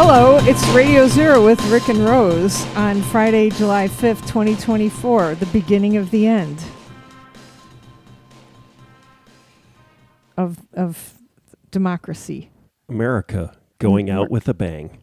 Hello, it's Radio Zero with Rick and Rose on Friday, July 5th, 2024, the beginning of the end of democracy. America going out with a bang.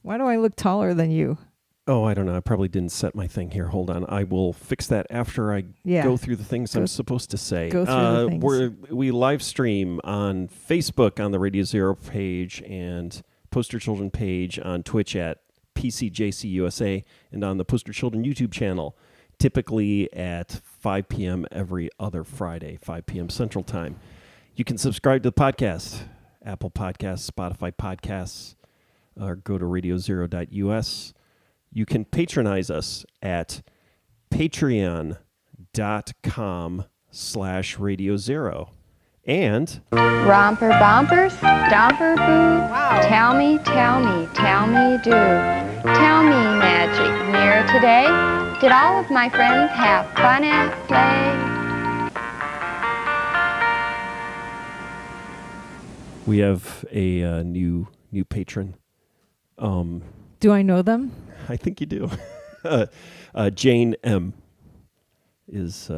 Why do I look taller than you? Oh, I don't know. I probably didn't set my thing here. Hold on. I will fix that after I go through the things I'm supposed to say. Go through the things. We live stream on Facebook on the RadioZero page and Poster Children page, on Twitch at PCJCUSA, and on the Poster Children YouTube channel, typically at 5 p.m. every other Friday, 5 p.m. Central Time. You can subscribe to the podcast, Apple Podcasts, Spotify Podcasts, or go to radiozero.us. You can patronize us at patreon.com/RadioZero. And romper bumpers, domper boo, tell me, do. Tell me, magic mirror today, did all of my friends have fun at play? we have a new patron. Do I know them? I think you do. Jane M. is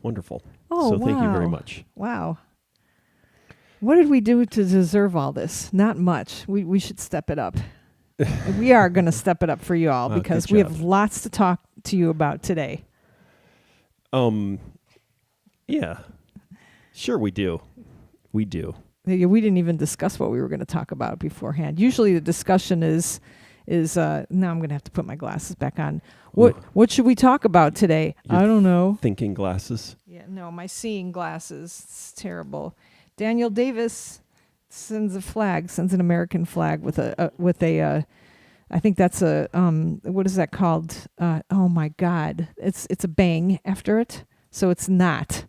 wonderful. Oh, so thank you very much. Wow. What did we do to deserve all this? Not much. We should step it up. We are going to step it up for you all because we have lots to talk to you about today. Yeah. Sure we do. We do. We didn't even discuss what we were going to talk about beforehand. Usually the discussion is now I'm going to have to put my glasses back on. What should we talk about today? I don't know. Thinking glasses. Yeah, no, my seeing glasses. It's terrible. Daniel Davis sends an American flag with a I think that's a what is that called? Oh my God, it's a bang after it, so it's not.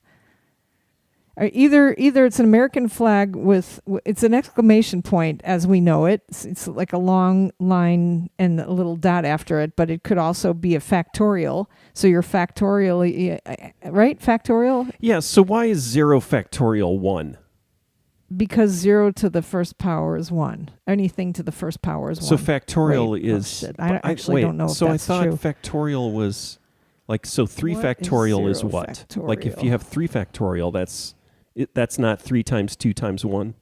Either it's an American flag with it's an exclamation point as we know it. It's like a long line and a little dot after it, but it could also be a factorial. So you're factorial, right? Factorial? Yeah, so why is 0 factorial 1? Because 0 to the first power is 1. Anything to the first power is 1. So factorial is... I actually don't know if so that's true. I thought factorial was... Like, so 3 factorial is what? Factorial? Like, if you have 3 factorial, that's not 3 times 2 times 1?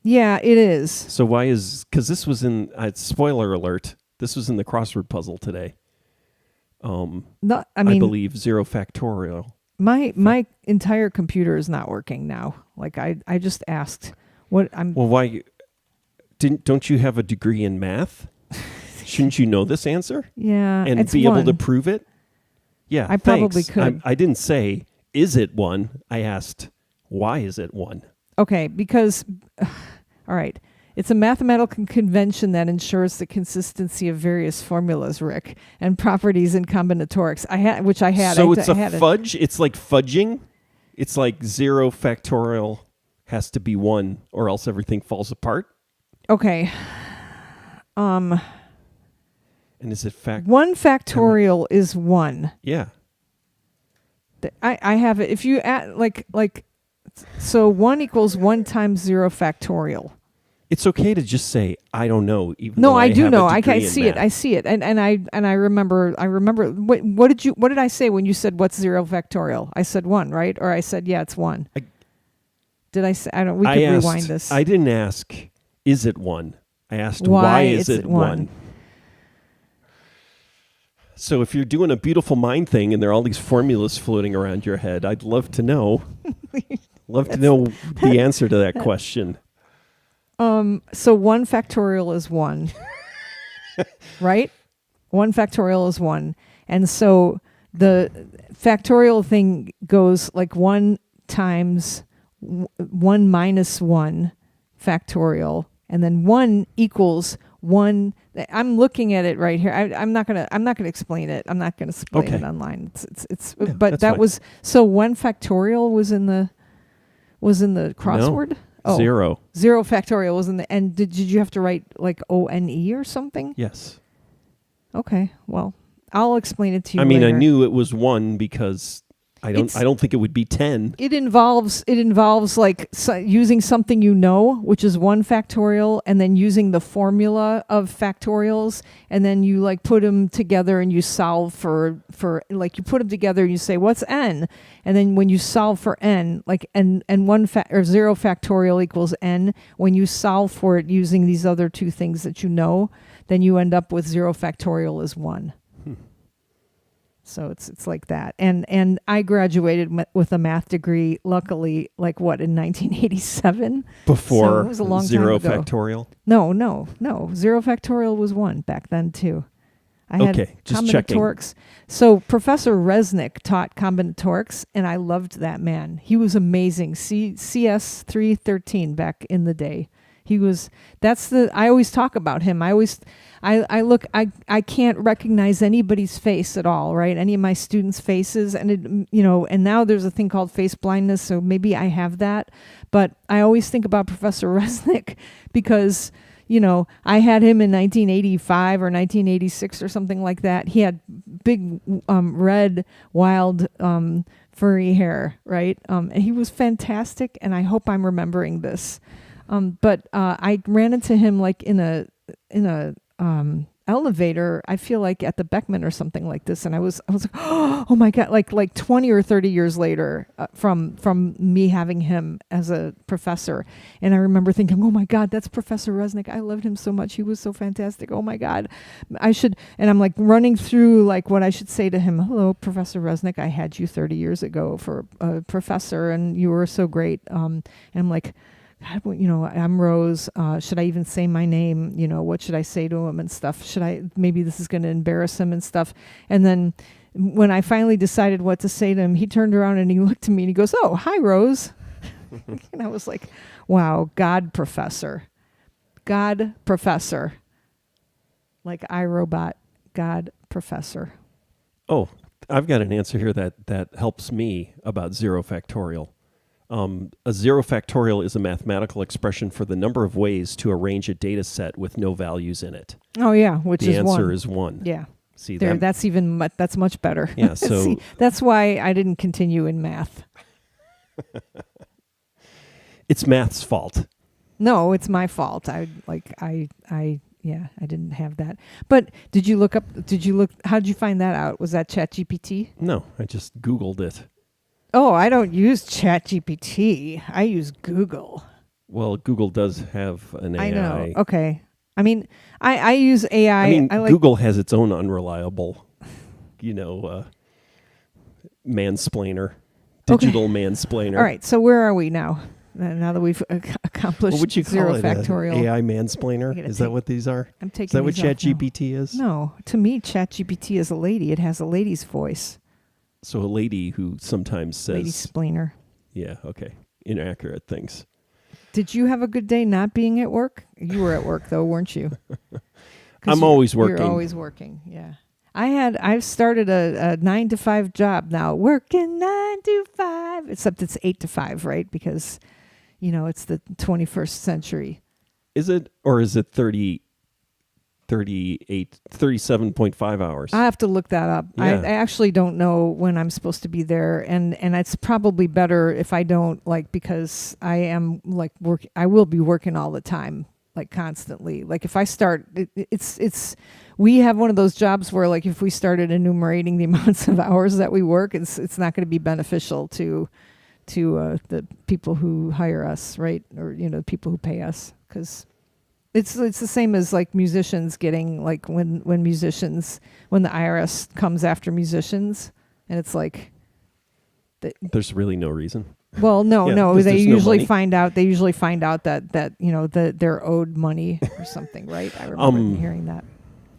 Yeah, it is. So why is... Because this was in... spoiler alert. This was in the crossword puzzle today. I believe 0 factorial. My entire computer is not working now. Like, I just asked what I'm... Well, why... Don't you have a degree in math? Shouldn't you know this answer? Yeah, and it's be 1. able to prove it? Yeah, I probably thanks. could. I didn't say, is it 1? I asked, why is it 1? Okay, because, all right, it's a mathematical convention that ensures the consistency of various formulas, Rick, and properties in combinatorics. Which I had. So it's a fudge? It's like fudging? It's like 0 factorial has to be 1 or else everything falls apart? Okay. And is it 1 factorial is 1. Yeah. I have it. If you add so 1 equals 1 times 0 factorial. It's okay to just say I don't know. Even no, though I do have know. A I degree see in it. math. I see it. And I remember. What did I say when you said what's 0 factorial? I said 1, right? Or I said it's 1. Did I say? I don't. We could rewind this. I didn't ask. Is it 1? I asked why is it 1? So if you're doing a beautiful mind thing and there are all these formulas floating around your head, I'd love to know. Love to know the answer to that question. So 1 factorial is 1, right? 1 factorial is 1. And so the factorial thing goes like 1 times 1 minus 1 factorial. And then 1 equals 1. I'm looking at it right here. I'm not gonna explain it. I'm not gonna explain it online. It's yeah, but that fine. was so 1 factorial was in the crossword. No. Oh, 0. 0 factorial was in the and did you have to write like ONE or something? Yes. Okay. Well, I'll explain it to you. I mean, later. I knew it was 1 because I don't think it would be 10. It involves like using something which is 1 factorial, and then using the formula of factorials, and then you like put them together and you solve for like you put them together and you say what's n, and then when you solve for n, like and 0 factorial equals n, when you solve for it using these other 2 things that then you end up with 0 factorial is 1. So it's like that. And I graduated with a math degree, luckily, in 1987? Before So it was a long 0 time ago. factorial? No. 0 factorial was 1 back then, too. I had just checking. combinatorics. So Professor Resnick taught combinatorics, and I loved that man. He was amazing. CS 313 back in the day. I always talk about him. I can't recognize anybody's face at all, right? Any of my students' faces, and and now there's a thing called face blindness, so maybe I have that. But I always think about Professor Resnick because, I had him in 1985 or 1986 or something like that. He had big, red, wild, furry hair, right? And he was fantastic, and I hope I'm remembering this. But I ran into him like in a elevator, I feel like at the Beckman or something like this, and I was like, oh my God, like 20 or 30 years later from me having him as a professor. And I remember thinking, oh my God, that's Professor Resnick. I loved him so much. He was so fantastic. Oh my God, and I'm like running through like what I should say to him. Hello, Professor Resnick. I had you 30 years ago for a professor, and you were so great. And I'm like, God, I'm Rose. Should I even say my name? What should I say to him and stuff? Maybe this is going to embarrass him and stuff. And then when I finally decided what to say to him, he turned around and he looked at me and he goes, oh, hi, Rose. And I was like, wow, God professor. Like iRobot, God professor. Oh, I've got an answer here that helps me about 0 factorial. A 0 factorial is a mathematical expression for the number of ways to arrange a data set with no values in it. Oh yeah, which is 1. The answer is 1. Yeah. See, that's much better. Yeah, so See, that's why I didn't continue in math. It's math's fault. No, it's my fault. I didn't have that. But did you look, how did you find that out? Was that ChatGPT? No, I just Googled it. Oh, I don't use ChatGPT. I use Google. Well, Google does have an AI. I know. Okay. I mean, I use AI. I mean, like Google has its own unreliable, mansplainer, digital mansplainer. All right. So where are we now? Now that we've accomplished What would you call 0 it? factorial. AI mansplainer? Is that what these are? I'm taking Is that what these off now. ChatGPT is? No. To me, ChatGPT is a lady. It has a lady's voice. So a lady who sometimes says... Lady splainer. Yeah, okay. Inaccurate things. Did you have a good day not being at work? You were at work, though, weren't you? I'm always working. You're always working, yeah. I've started a 9 to 5 job now, working 9 to 5, except it's 8 to 5, right? Because, it's the 21st century. Is it, or is it 37.5 hours? I have to look that up. Yeah. I actually don't know when I'm supposed to be there, and it's probably better if I don't, because I am I will be working all the time, constantly. If I start, we have one of those jobs where if we started enumerating the amounts of hours that we work, it's not going to be beneficial to the people who hire us, right? Or the people who pay us, because it's the same as musicians getting when the IRS comes after musicians, and it's there's really no reason. Well, no, Yeah, they there's usually no money. find out. They usually find out that they're owed money or something, right? I remember hearing that.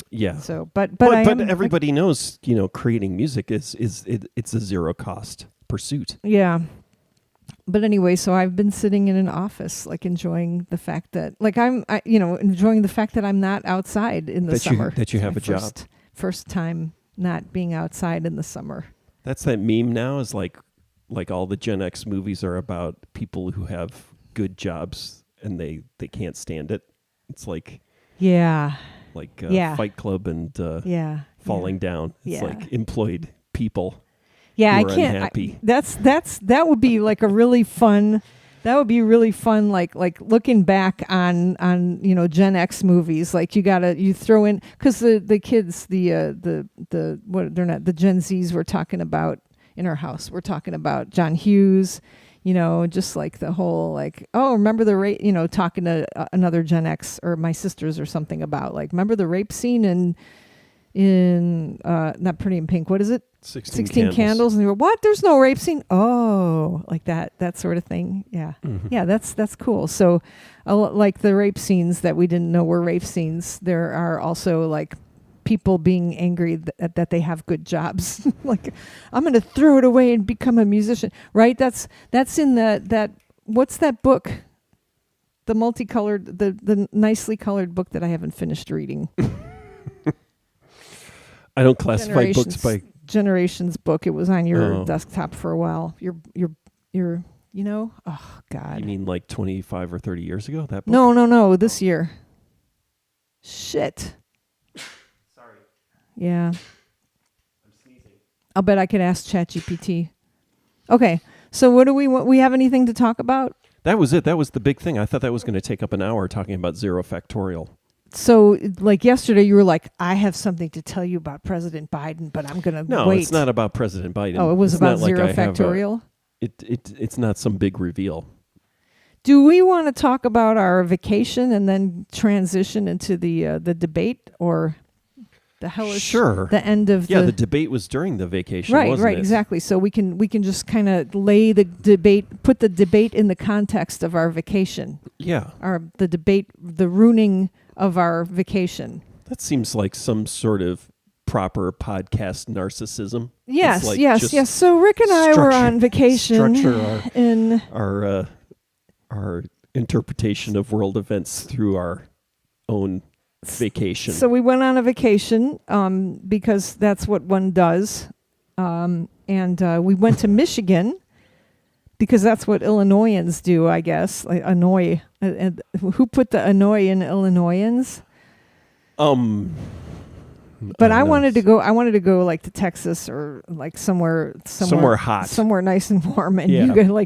Yeah. So, but everybody knows, creating music it's a 0 cost pursuit. Yeah. But anyway, so I've been sitting in an office, enjoying the fact that, enjoying the fact that I'm not outside in the summer. That you have a job. First time not being outside in the summer. That's that meme now. Is like all the Gen X movies are about people who have good jobs and they can't stand it. It's yeah, Fight Club and Falling Down. It's Yeah. employed people. Yeah, who I are can't. unhappy. That would be like a really fun. That would be really fun. Like looking back on Gen X movies. Like you throw in, because the kids, the what, they're not the Gen Zs we're talking about in our house. We're talking about John Hughes. Just like the whole like, oh, remember the rape, talking to another Gen X or my sisters or something about like, remember the rape scene in not Pretty in Pink, what is it? 16 Candles. And they were, what? There's no rape scene? Oh, like that sort of thing. Yeah. Mm-hmm. Yeah, that's cool. So like the rape scenes that we didn't know were rape scenes, there are also like people being angry that they have good jobs. Like, I'm going to throw it away and become a musician, right? That's in that what's that book? The multicolored, the nicely colored book that I haven't finished reading. I don't classify books by Generations book. It was on your desktop for a while. Your oh God. You mean like 25 or 30 years ago? That book? No, this year. Shit. Sorry. Yeah. I'm sneezing. I'll bet I could ask ChatGPT. Okay. So what do we have anything to talk about? That was it. That was the big thing. I thought that was going to take up an hour talking about zero factorial. So like yesterday you were like, I have something to tell you about President Biden, but I'm going to No, wait. it's not about President Biden. Oh, it was It's about not like zero I have factorial? It's not some big reveal. Do we want to talk about our vacation and then transition into the debate, or the hellish, Sure. the end of the debate was during the vacation, right, wasn't it? exactly. So we can just kind of lay the debate, put the debate in the context of our vacation. Yeah. The debate, the ruining of our vacation. That seems like some sort of proper podcast narcissism. Yes, It's like yes. just So Rick and I were on vacation structure our interpretation of world events through our own vacation. So we went on a vacation because that's what one does. And we went to Michigan because that's what Illinoisans do, I guess. Like annoy. Who put the annoy in Illinoisans? But I wanted to go. I wanted to go like to Texas or like somewhere hot, somewhere nice and warm. And yeah.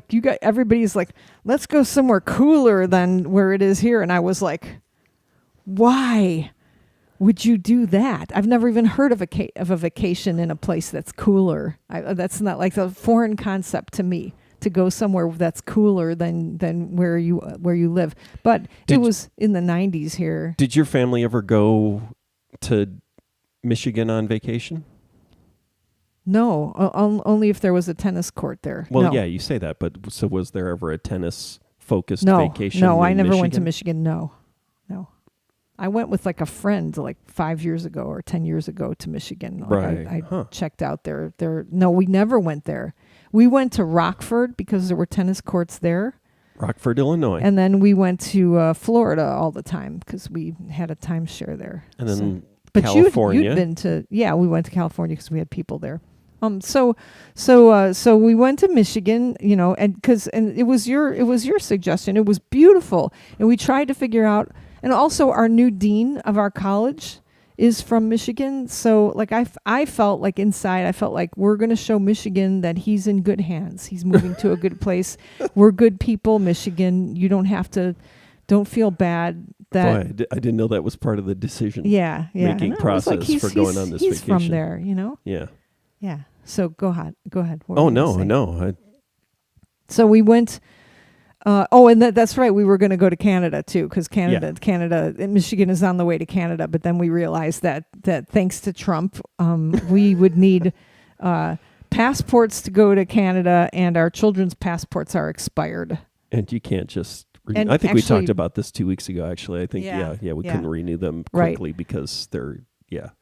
you got everybody's like, let's go somewhere cooler than where it is here. And I was like, why would you do that? I've never even heard of a vacation in a place that's cooler. That's not like a foreign concept to me, to go somewhere that's cooler than where you live. But it was in the 90s here. Did your family ever go to Michigan on vacation? No, only if there was a tennis court there. Well, no. yeah, you say that, but so was there ever a tennis-focused No, vacation? no, I in never Michigan? went to Michigan. No. I went with like a friend like 5 years ago or 10 years ago to Michigan. Like Right. I checked out there. No, we never went there. We went to Rockford because there were tennis courts there. Rockford, Illinois. And then we went to Florida all the time because we had a timeshare there. And then but California. you'd been to, we went to California because we had people there. So we went to Michigan, and it was your suggestion. It was beautiful, and we tried to figure out. And also, our new dean of our college is from Michigan. So, like, I felt like inside, I felt like we're going to show Michigan that he's in good hands. He's moving to a good place. We're good people, Michigan. You don't feel bad that. Boy, I didn't know that was part of the decision. Making process like for going on this he's vacation. From there, Yeah. Yeah. So go ahead. What Oh were you gonna say? no. So we went. And that's right. We were going to go to Canada too, because Michigan is on the way to Canada. But then we realized that thanks to Trump, we would need passports to go to Canada, and our children's passports are expired. And you can't just. And I think we actually- talked about this 2 weeks ago. Actually, I think we couldn't renew them quickly because they're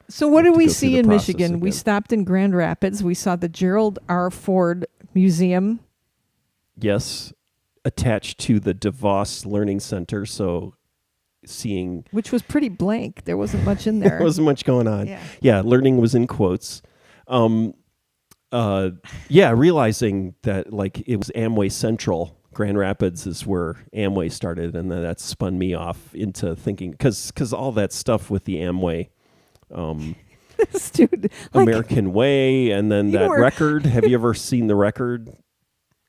So what have did to we go through see the in process Michigan? We again. stopped in Grand Rapids. We saw the Gerald R. Ford Museum. Yes, attached to the DeVos Learning Center. So seeing Which was pretty blank. There wasn't much in there. there wasn't much going on. Yeah. Learning was in quotes. Realizing that like it was Amway Central. Grand Rapids is where Amway started, and then that spun me off into thinking because all that stuff with the Amway this dude. Like, American Way, and then You that were- record. Have you ever seen the record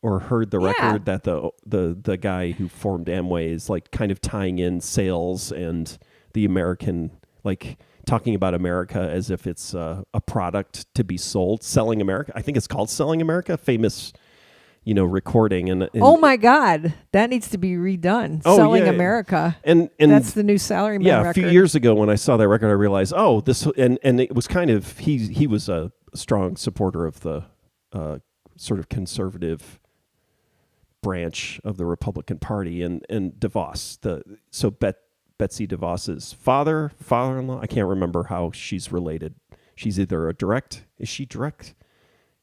or heard the Yeah. record that the guy who formed Amway is like kind of tying in sales and the American, like talking about America as if it's a product to be sold, selling America. I think it's called Selling America, famous, recording. And oh my God, that needs to be redone. Oh, Selling yeah. America. and That's the new Salaryman record. a few years ago when I saw that record, I realized, this, and it was kind of, he was a strong supporter of the sort of conservative branch of the Republican Party, and DeVos, Betsy DeVos's father-in-law, I can't remember how she's related. She's either is she direct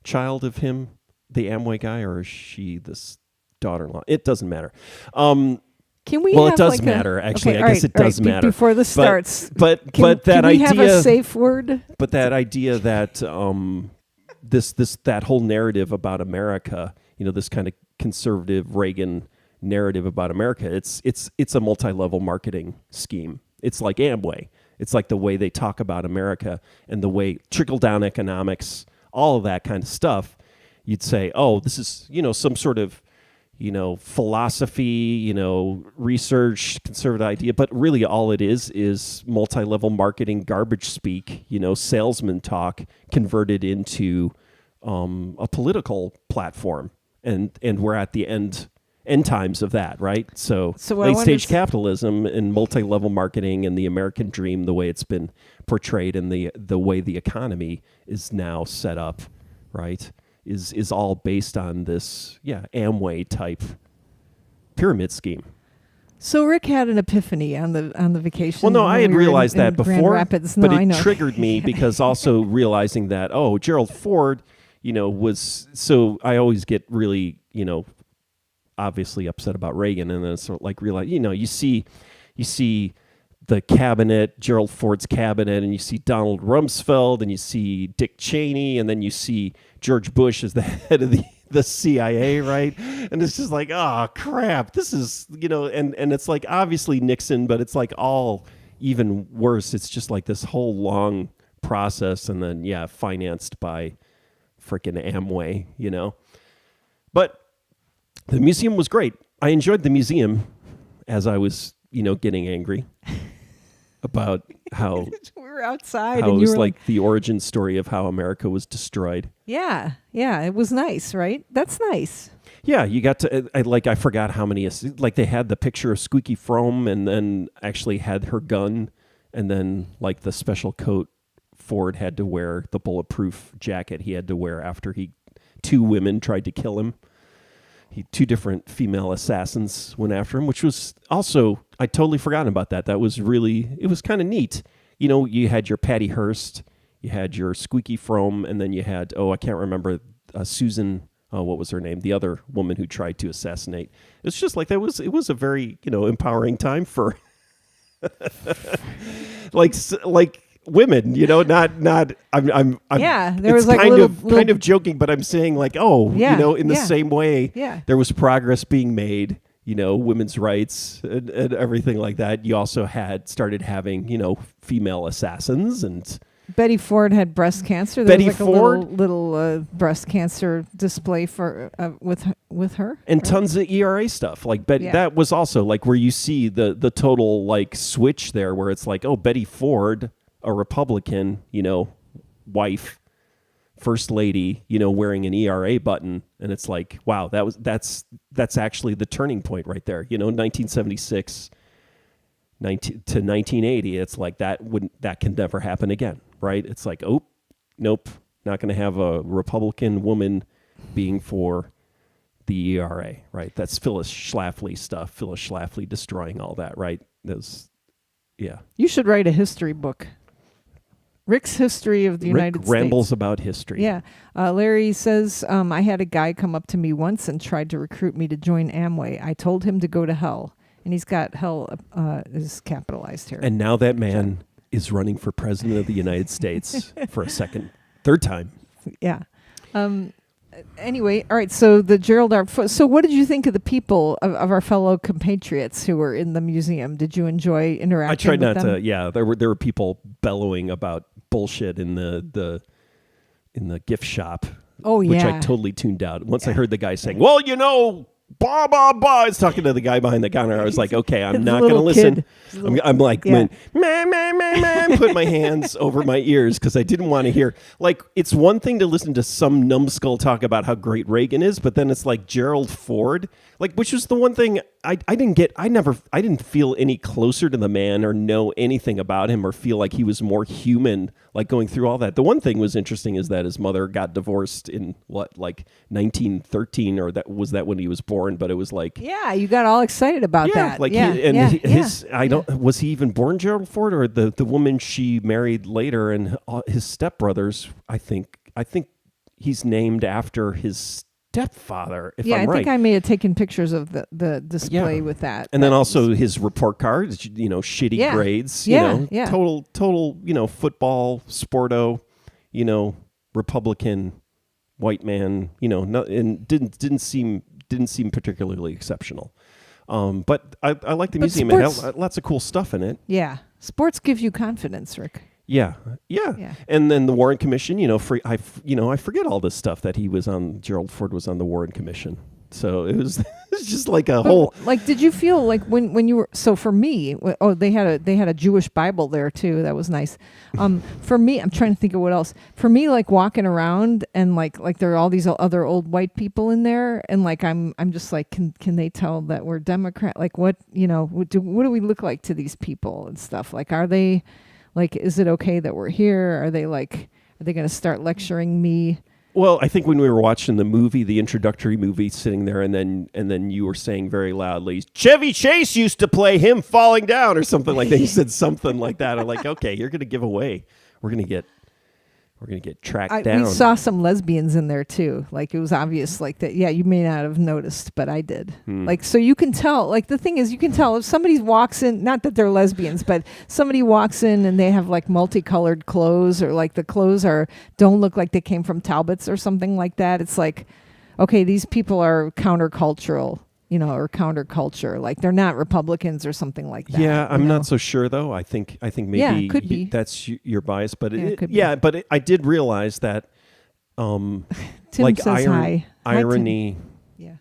child of him, the Amway guy, or is she this daughter-in-law? It doesn't matter. Can we? Well, have it does like matter. Actually, Okay, I guess it does all right, matter. Before this starts, But can that we idea, have a safe word? but that idea that that whole narrative about America, this kind of conservative Reagan narrative about America, it's a multi-level marketing scheme. It's like Amway. It's like the way they talk about America and the way trickle-down economics, all of that kind of stuff. You'd say, oh, this is, some sort of, philosophy, research, conservative idea. But really all it is multi-level marketing garbage speak, salesman talk converted into a political platform. And we're at the end times of that, right? So what I late stage wanted to- capitalism and multi-level marketing and the American dream, the way it's been portrayed and the way the economy is now set up, right, is all based on this, Amway type pyramid scheme. So Rick had an epiphany on the vacation. Well, no, when I had we were realized in that Grand before, Rapids. but No, I it know. triggered me because also realizing that, Gerald Ford, was, so I always get really, obviously upset about Reagan, and then sort of like realize, you see the cabinet, Gerald Ford's cabinet, and you see Donald Rumsfeld, and you see Dick Cheney, and then you see George Bush as the head of the CIA, right? And it's just like, oh crap, this is, and it's like obviously Nixon, but it's like all even worse. It's just like this whole long process, and then financed by freaking Amway, But the museum was great. I enjoyed the museum as I was, getting angry about how we were outside, how and it you was were like the origin story of how America was destroyed. yeah, it was nice, right? That's nice. Yeah, you got to, I forgot how many, like they had the picture of Squeaky Fromme and then actually had her gun, and then like the special coat Ford had to wear, the bulletproof jacket he had to wear after two women tried to kill him. Two different female assassins went after him, which was also, I totally forgotten about that. That was really, it was kind of neat. You had your Patty Hearst, you had your Squeaky Fromme, and then you had, I can't remember, Susan, what was her name? The other woman who tried to assassinate. It's just like it was a very, empowering time for like women, not I'm Yeah, there it's was like kind of joking, but I'm saying like, in the same way, there was progress being made, women's rights and everything like that. You also started having, female assassins, and Betty Ford had breast cancer. There Betty was like Ford? a little breast cancer display for with her, and right? tons of ERA stuff. Like Betty, Yeah. that was also like where you see the total like switch there, where it's like, Betty Ford, a Republican, wife, first lady, wearing an ERA button, and it's like, wow, that's actually the turning point right there. 1976 to 1980, it's like that can never happen again, right? It's like, oh, nope, not going to have a Republican woman being for the ERA, right? That's Phyllis Schlafly stuff. Phyllis Schlafly destroying all that, right? Yeah. You should write a history book. Rick's History of the United Rick States. rambles about history. Yeah. Larry says, I had a guy come up to me once and tried to recruit me to join Amway. I told him to go to hell. And he's got hell is capitalized here. And now that man is running for president of the United States for a third time. Yeah. Anyway, all right. So the Gerald R. So what did you think of the people of our fellow compatriots who were in the museum? Did you enjoy interacting? I tried with not them? to. Yeah, there were people bellowing about bullshit in the gift shop. Oh, which I yeah. totally tuned out. Once I heard the guy saying, "Well, blah blah blah," it's talking to the guy behind the counter. I was like, "Okay, I'm His not going to little listen." kid. I'm like, Yeah. put my hands over my ears because I didn't want to hear. Like, it's one thing to listen to some numbskull talk about how great Reagan is, but then it's like Gerald Ford, like, which was the one thing I didn't get. I didn't feel any closer to the man or know anything about him or feel like he was more human. Like going through all that. The one thing was interesting is that his mother got divorced in 1913, or that when he was born. But it was like, Yeah, you got all excited about that. like his I don't was he even born Gerald Ford, or the woman she married later, and his stepbrothers? I think he's named after his stepfather. If I'm I right. think I may have taken pictures of the display with that. And then also his report cards, shitty grades, total, football, sporto, Republican, white man, and didn't seem particularly exceptional. But I like the museum. It had lots of cool stuff in it. Yeah, sports gives you confidence, Rick. Yeah. And then the Warren Commission, I forget all this stuff that he was on. Gerald Ford was on the Warren Commission, so it was it's just like whole. Like, did you feel like when you were? So for me, they had a Jewish Bible there too. That was nice. For me, I'm trying to think of what else. For me, like walking around and like there are all these other old white people in there, and like I'm just like, can they tell that we're Democrat? Like what what do we look like to these people and stuff? Like, are they? Like, is it okay that we're here? Are they going to start lecturing me? Well, I think when we were watching the movie, the introductory movie, sitting there, and then you were saying very loudly, "Chevy Chase used to play Him Falling Down," or something like that. You said something like that. I'm like, okay, you're going to give away. We're going to get tracked down. We saw some lesbians in there too. Like, it was obvious, like that. Yeah, you may not have noticed, but I did. Like, so you can tell. Like, the thing is, you can tell if somebody walks in. Not that they're lesbians, but somebody walks in and they have like multicolored clothes, or like the clothes don't look like they came from Talbot's or something like that. It's like, okay, these people are countercultural. Or counterculture, like they're not Republicans or something like that. Yeah, I'm not so sure though. I think maybe it could be. That's your bias, but it could be. But I did realize that, Tim like says hi. irony. Hi, Tim. Yeah.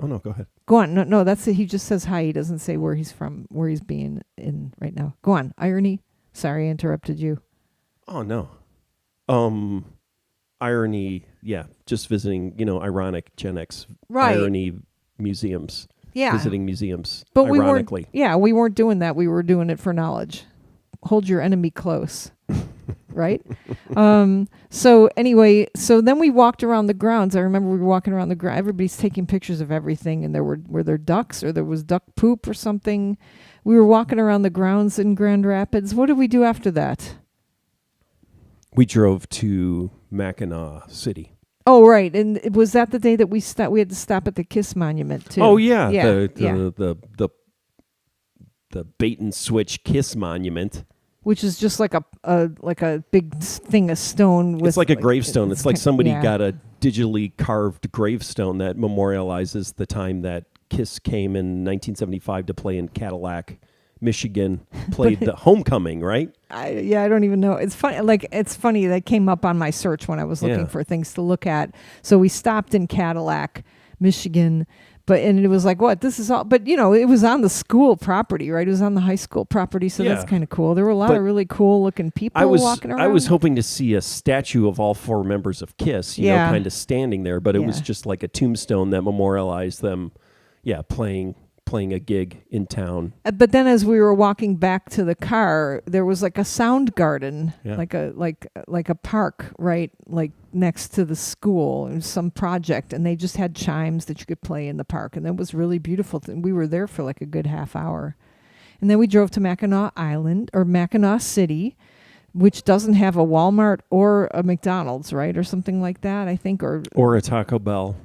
Oh no, go ahead. Go on. No, that's it. He just says hi. He doesn't say where he's from, where he's being in right now. Go on. Irony. Sorry, I interrupted you. Oh no. Irony. Yeah, just visiting. Ironic Gen X. Right. Irony museums. Yeah. Visiting museums. But ironically. we weren't doing that. We were doing it for knowledge. Hold your enemy close. Right? So anyway, so then we walked around the grounds. I remember we were walking around the ground. Everybody's taking pictures of everything, and were there ducks, or there was duck poop or something. We were walking around the grounds in Grand Rapids. What did we do after that? We drove to Mackinac City. Oh, right. And was that the day that we had to stop at the Kiss Monument too? Oh yeah, yeah. The bait and switch Kiss Monument, which is just like a big thing of stone. It's like a gravestone. It's like somebody yeah. got a digitally carved gravestone that memorializes the time that Kiss came in 1975 to play in Cadillac, Michigan, played the Homecoming, right? I don't even know. It's funny. Like, it's funny that came up on my search when I was looking for things to look at. So we stopped in Cadillac, Michigan, and it was like, what? This is all. But it was on the school property, right? It was on the high school property, so that's kind of cool. There were a lot of really cool looking people walking around. I was hoping to see a statue of all four members of Kiss, kind of standing there, but it was just like a tombstone that memorialized them, playing a gig in town. But then as we were walking back to the car, there was like a sound garden, like a park, right? Like next to the school. It was some project, and they just had chimes that you could play in the park, and it was really beautiful. We were there for like a good half hour. And then we drove to Mackinac Island, or Mackinac City, which doesn't have a Walmart or a McDonald's, right? Or something like that, I think. Or a Taco Bell.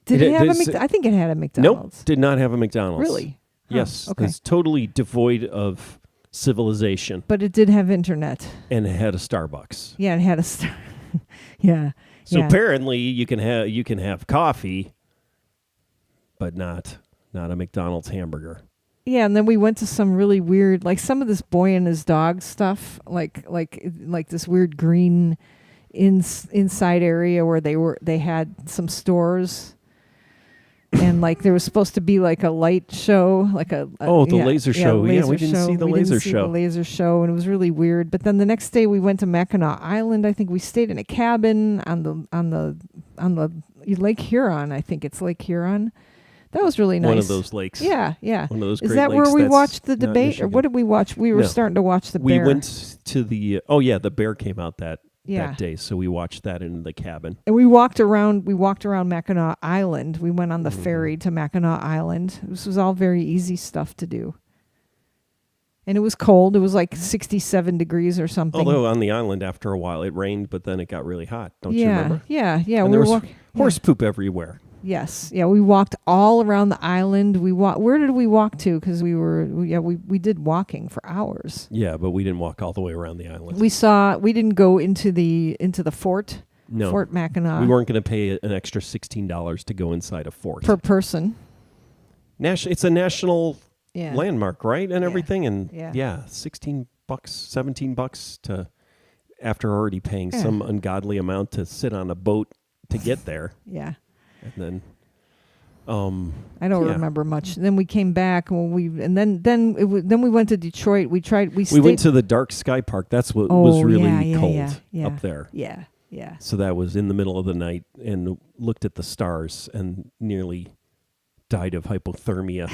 Did it have I think it had a McDonald's. Nope, did not have a McDonald's. Really? Yes. Okay. It's totally devoid of civilization. But it did have internet. And it had a Starbucks. Yeah, it had a yeah. So apparently you can have coffee, but not a McDonald's hamburger. Yeah, and then we went to some really weird, like some of this boy and his dog stuff, like this weird green inside area where they had some stores, and like there was supposed to be like a light show, like the laser show. Yeah, we didn't see the laser show. The laser show, and it was really weird. But then the next day we went to Mackinac Island. I think we stayed in a cabin on the Lake Huron. I think it's Lake Huron. That was really nice. One of those lakes. Yeah. One of those Is great that lakes where we that's watched the not debate, or Michigan. what did we watch? We were starting to watch the bear. We went to the. Oh yeah, the bear came out that Yeah. day, so we watched that in the cabin. And we walked around Mackinac Island. We went on the ferry to Mackinac Island. This was all very easy stuff to do. And it was cold. It was like 67 degrees or something. Although on the island, after a while, it rained, but then it got really hot. Don't you remember? Yeah. And there was horse poop everywhere. Yes. Yeah, we walked all around the island. Where did we walk to? Because we did walking for hours. Yeah, but we didn't walk all the way around the island. We didn't go into the fort. No. Fort Mackinac. We weren't going to pay an extra $16 to go inside a fort. Per person. It's a national Yeah. landmark, right? And everything. And Yeah. $16, $17 to, after already paying some ungodly amount to sit on a boat to get there. Yeah. And then, I don't remember much. Then we came back then we went to Detroit. We went to the Dark Sky Park. That's what was really cold up there. Yeah, yeah. So that was in the middle of the night, and looked at the stars and nearly died of hypothermia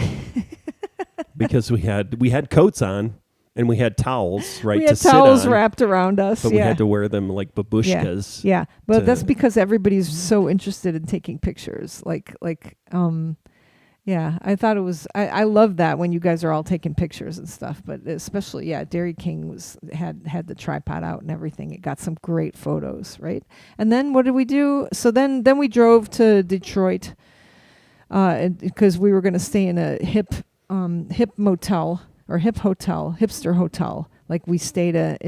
because we had coats on and we had towels, right? We had towels wrapped around us, but we had to wear them like babushkas. Yeah, but that's because everybody's so interested in taking pictures. I thought it was. I love that when you guys are all taking pictures and stuff. But especially, Dairy King had the tripod out and everything. It got some great photos, right? And then what did we do? So then we drove to Detroit, because we were going to stay in a hip motel. Or hipster hotel, like we stayed at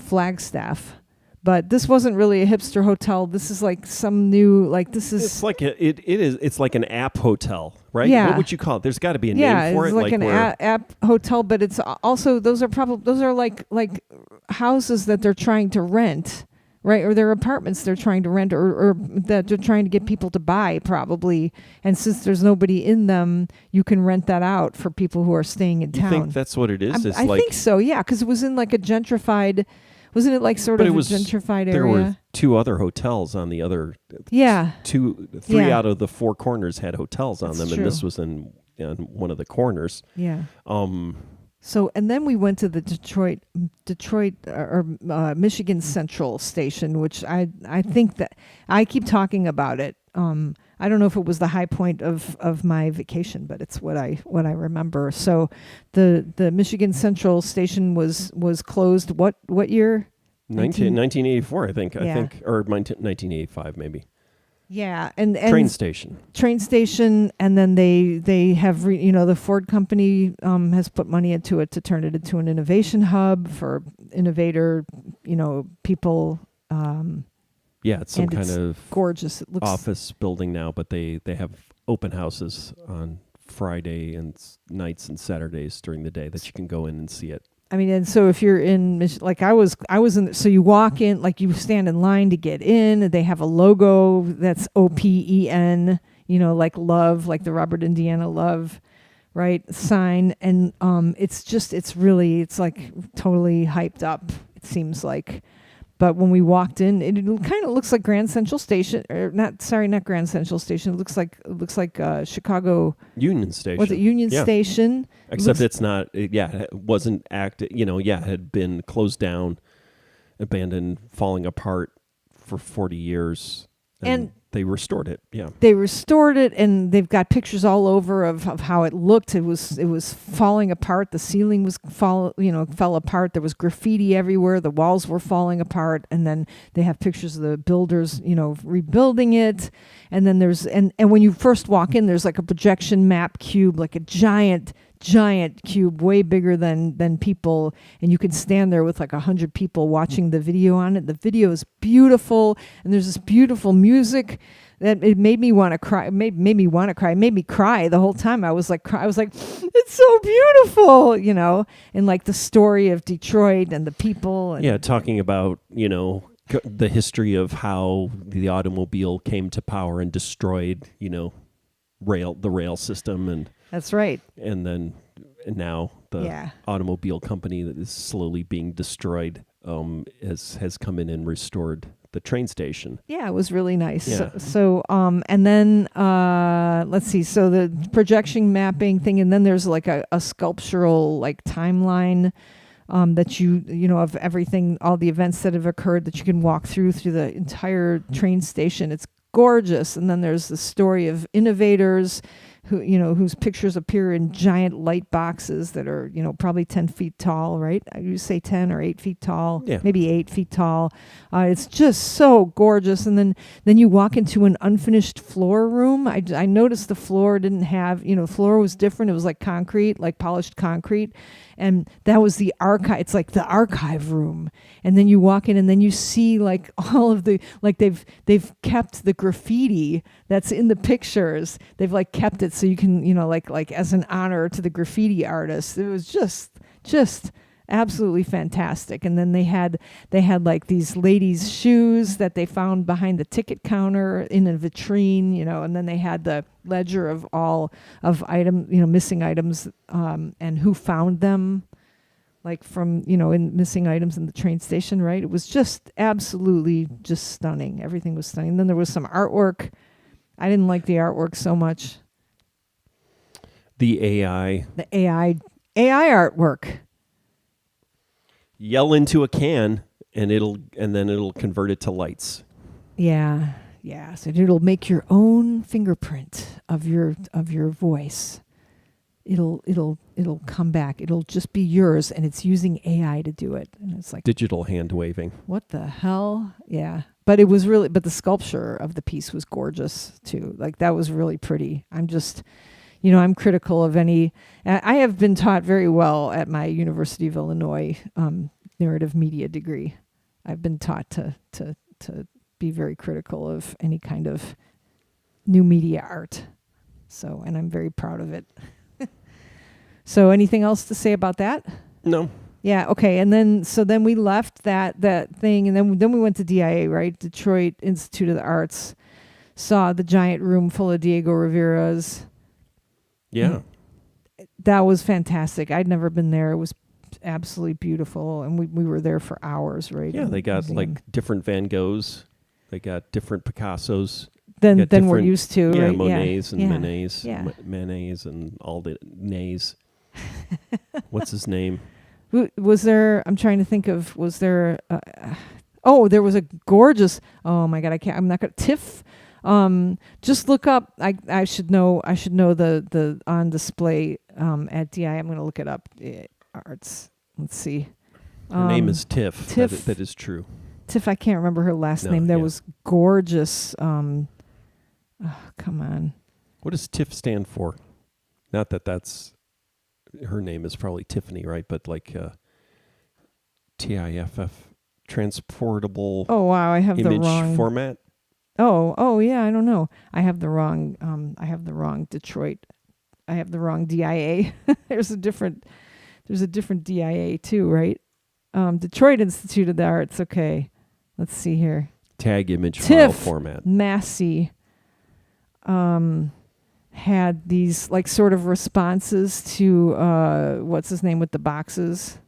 Flagstaff, but this wasn't really a hipster hotel. This is like some new, It's like it's like an app hotel, right? Yeah. What would you call it? There's got to be a name for it. Yeah, it's like an app hotel, but it's also those are like houses that they're trying to rent. Right, or they're apartments they're trying to rent, or that they're trying to get people to buy, probably. And since there's nobody in them, you can rent that out for people who are staying in town. You think that's what it is? I think so, yeah, because it was in like a gentrified, wasn't it like sort of a gentrified area? There were two other hotels on the other. Yeah. Three out of the four corners had hotels on them, true. and this was in one of the corners. Yeah. So, and then we went to the Detroit Michigan Central Station, which I think that I keep talking about it. I don't know if it was the high point of my vacation, but it's what I remember. So, the Michigan Central Station was closed. What year? 1984, I think, or 1985 maybe. Yeah, and train station, and then they have the Ford company has put money into it to turn it into an innovation hub for innovator people. It's some kind of gorgeous. It looks office building now, but they have open houses on Friday and nights and Saturdays during the day that you can go in and see it. I mean, and so if you're in, like I was in, so you walk in, like you stand in line to get in, they have a logo that's OPEN, like love, like the Robert Indiana love, right, sign. And it's like totally hyped up, it seems like. But when we walked in, it kind of looks like Grand Central Station, or not Grand Central Station. It looks like Chicago Union Station. Was it Union Station? Except it's not. It wasn't active. It had been closed down, abandoned, falling apart for 40 years, and they restored it. Yeah, they restored it, and they've got pictures all over of how it looked. It was falling apart. The ceiling was fell apart. There was graffiti everywhere. The walls were falling apart, and then they have pictures of the builders, rebuilding it. And then there's and when you first walk in, there's like a projection map cube, like a giant cube, way bigger than people, and you can stand there with like 100 people watching the video on it. The video is beautiful, and there's this beautiful music. that it made me want to cry. Made me want to cry. It made me cry the whole time. I was like, it's so beautiful, and like the story of Detroit and the people. And, yeah, talking about the history of how the automobile came to power and destroyed the rail system, and that's right. And now the automobile company that is slowly being destroyed has come in and restored the train station. Yeah, it was really nice. Yeah. So and then let's see. So the projection mapping thing, and then there's like a sculptural like timeline that of everything, all the events that have occurred that you can walk through the entire train station. It's gorgeous. And then there's the story of innovators whose pictures appear in giant light boxes that are, probably 10 feet tall, right? You say 10 or 8 feet tall, maybe 8 feet tall. It's just so gorgeous. And then you walk into an unfinished floor room. I noticed the floor didn't have, floor was different. It was like concrete, like polished concrete. And that was the archive. It's like the archive room. And then you walk in and then you see like all of the, like they've kept the graffiti that's in the pictures. They've like kept it so you can, like as an honor to the graffiti artist. It was just absolutely fantastic. And then they had like these ladies' shoes that they found behind the ticket counter in a vitrine, and then they had the ledger of all of missing items, and who found them, like from, in missing items in the train station, right? It was just absolutely just stunning. Everything was stunning. Then there was some artwork. I didn't like the artwork so much. The AI artwork. Yell into a can and then it'll convert it to lights. Yeah. So it'll make your own fingerprint of your voice. It'll come back. It'll just be yours, and it's using AI to do it. And it's like digital hand waving. What the hell? Yeah. But the sculpture of the piece was gorgeous too. Like that was really pretty. I'm just, I'm critical of any. I have been taught very well at my University of Illinois narrative media degree. I've been taught to be very critical of any kind of new media art. So, and I'm very proud of it. So, anything else to say about that? No. Yeah. Okay. And then we left that thing, and then we went to DIA, right? Detroit Institute of the Arts. Saw the giant room full of Diego Rivera's. Yeah. That was fantastic. I'd never been there. It was absolutely beautiful, and we were there for hours, right? Yeah, they got like different Van Goghs. They got different Picassos. Than we're used to, yeah, right? Monets and yeah. Manets, yeah. Manets and all the nays. What's his name? Was there? I'm trying to think of. Was there? There was a gorgeous. Oh my God! I'm not gonna. TIFF. Just look up. I should know. The on display at DI. I'm gonna look it up. Arts. Let's see. Her name is Tiff. Tiff. That is true. Tiff. I can't remember her last name. That was gorgeous. Come on. What does TIFF stand for? Not that's her name is probably Tiffany, right? But like TIFF, transportable. Oh wow, I have image the wrong format. Oh yeah, I don't know. I have the wrong Detroit. I have the wrong DIA. There's a different DIA too, right? Detroit Institute of the Arts. Okay, let's see here. Tag image TIFF, file format. Massey had these like sort of responses to what's his name with the boxes?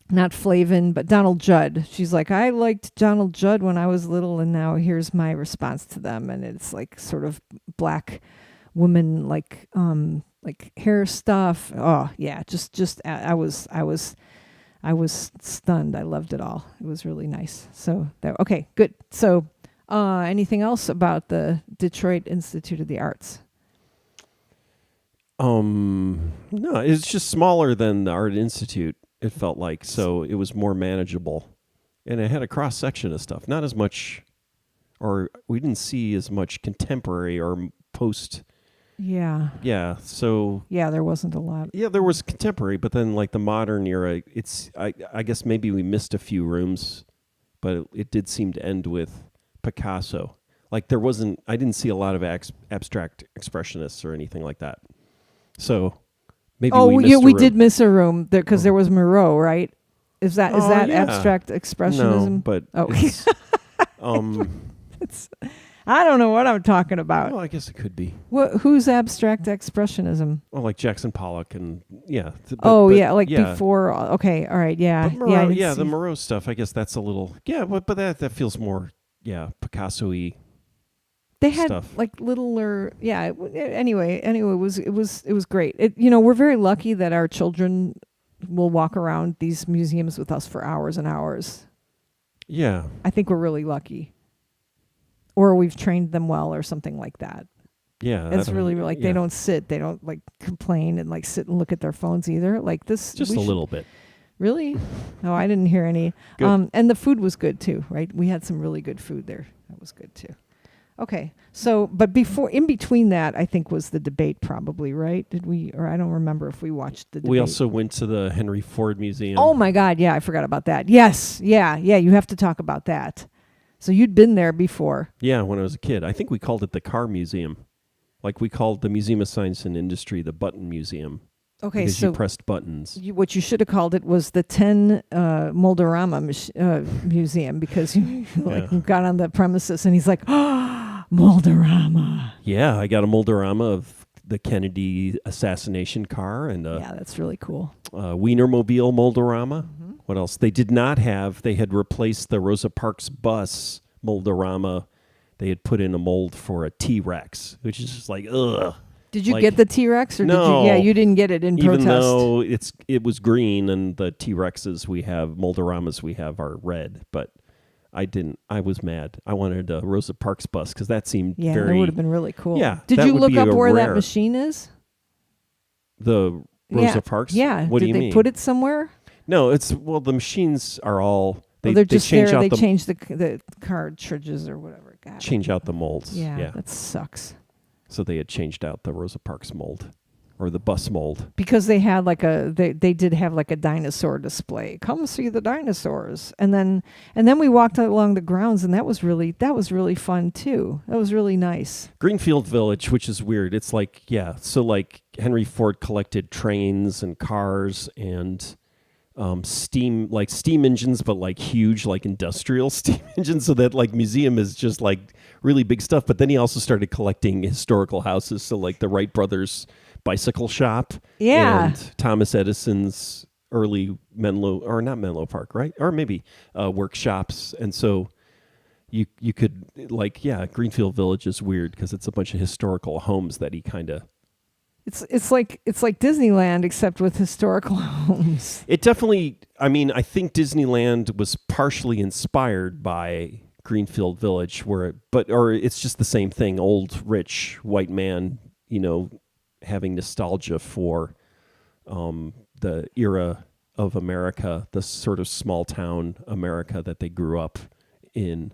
Not Flavin, but Donald Judd. She's like, I liked Donald Judd when I was little, and now here's my response to them. And it's like sort of black woman like hair stuff. Oh yeah, just I was stunned. I loved it all. It was really nice. So okay, good. So anything else about the Detroit Institute of the Arts? No, it's just smaller than the Art Institute. It felt like, so it was more manageable, and it had a cross section of stuff. Not as much, or we didn't see as much contemporary or post. Yeah. Yeah. So. Yeah, there wasn't a lot. Yeah, there was contemporary, but then like the modern era, I guess maybe we missed a few rooms, but it did seem to end with Picasso. Like I didn't see a lot of abstract expressionists or anything like that. So maybe we missed a we room. did miss a room because there was Moreau, right? Is that Yeah. abstract expressionism? No, but it's, I don't know what I'm talking about. well, I guess it could be. Who's abstract expressionism? Well, like Jackson Pollock and before. Okay, all right, yeah, But Moreau, yeah. the Moreau stuff. I guess that's a little but that feels more Picasso-y. They had stuff. like littler, Anyway, it was great. We're very lucky that our children will walk around these museums with us for hours and hours. Yeah. I think we're really lucky. Or we've trained them well or something like that. Yeah. It's really like they don't like complain and like sit and look at their phones either. Like this. Just a little bit. Really? No, I didn't hear any. Good. And the food was good too, right? We had some really good food there. That was good too. Okay. So, but in between that, I think was the debate probably, right? Did we, or I don't remember if we watched the debate. We also went to the Henry Ford Museum. Oh my God. Yeah. I forgot about that. Yes. Yeah. You have to talk about that. So you'd been there before. Yeah, when I was a kid. I think we called it the Car Museum. Like we called the Museum of Science and Industry the Button Museum. Okay, because so you pressed buttons. What you should have called it was the 10 Moldorama Museum, because you got on the premises and he's like, oh, Moldorama. Yeah, I got a Moldorama of the Kennedy assassination car and that's really cool. Wienermobile Moldorama. Mm-hmm. What else? They did not have. They had replaced the Rosa Parks bus Moldorama. They had put in a mold for a T-Rex, which is just like ugh. Did you get the T-Rex, or no, did you? Yeah, you didn't get it in protest. Even though it was green and the T-Rexes we have, Moldoramas we have are red, but I didn't. I was mad. I wanted a Rosa Parks bus because that seemed very. That would have been really cool. Yeah. Did you look up where that machine is? The Rosa Parks. Yeah. What do you mean? Did they put it somewhere? No, the machines are all. They're just change there. They change the cartridges or whatever. God, change out the molds. Yeah, that sucks. So they had changed out the Rosa Parks mold, or the bus mold, because they had they did have like a dinosaur display. Come see the dinosaurs, and then we walked along the grounds, and that was really fun too. That was really nice. Greenfield Village, which is weird. It's like so like Henry Ford collected trains and cars and. Steam engines, but like huge, like industrial steam engines. So that like museum is just like really big stuff. But then he also started collecting historical houses. So like the Wright brothers bicycle shop, and Thomas Edison's early not Menlo Park, right? Or maybe workshops. And so you could Greenfield Village is weird because it's a bunch of historical homes that he kind of. It's like Disneyland except with historical homes. It definitely. I mean, I think Disneyland was partially inspired by Greenfield Village, or it's just the same thing. Old rich white man, having nostalgia for the era of America, the sort of small town America that they grew up in,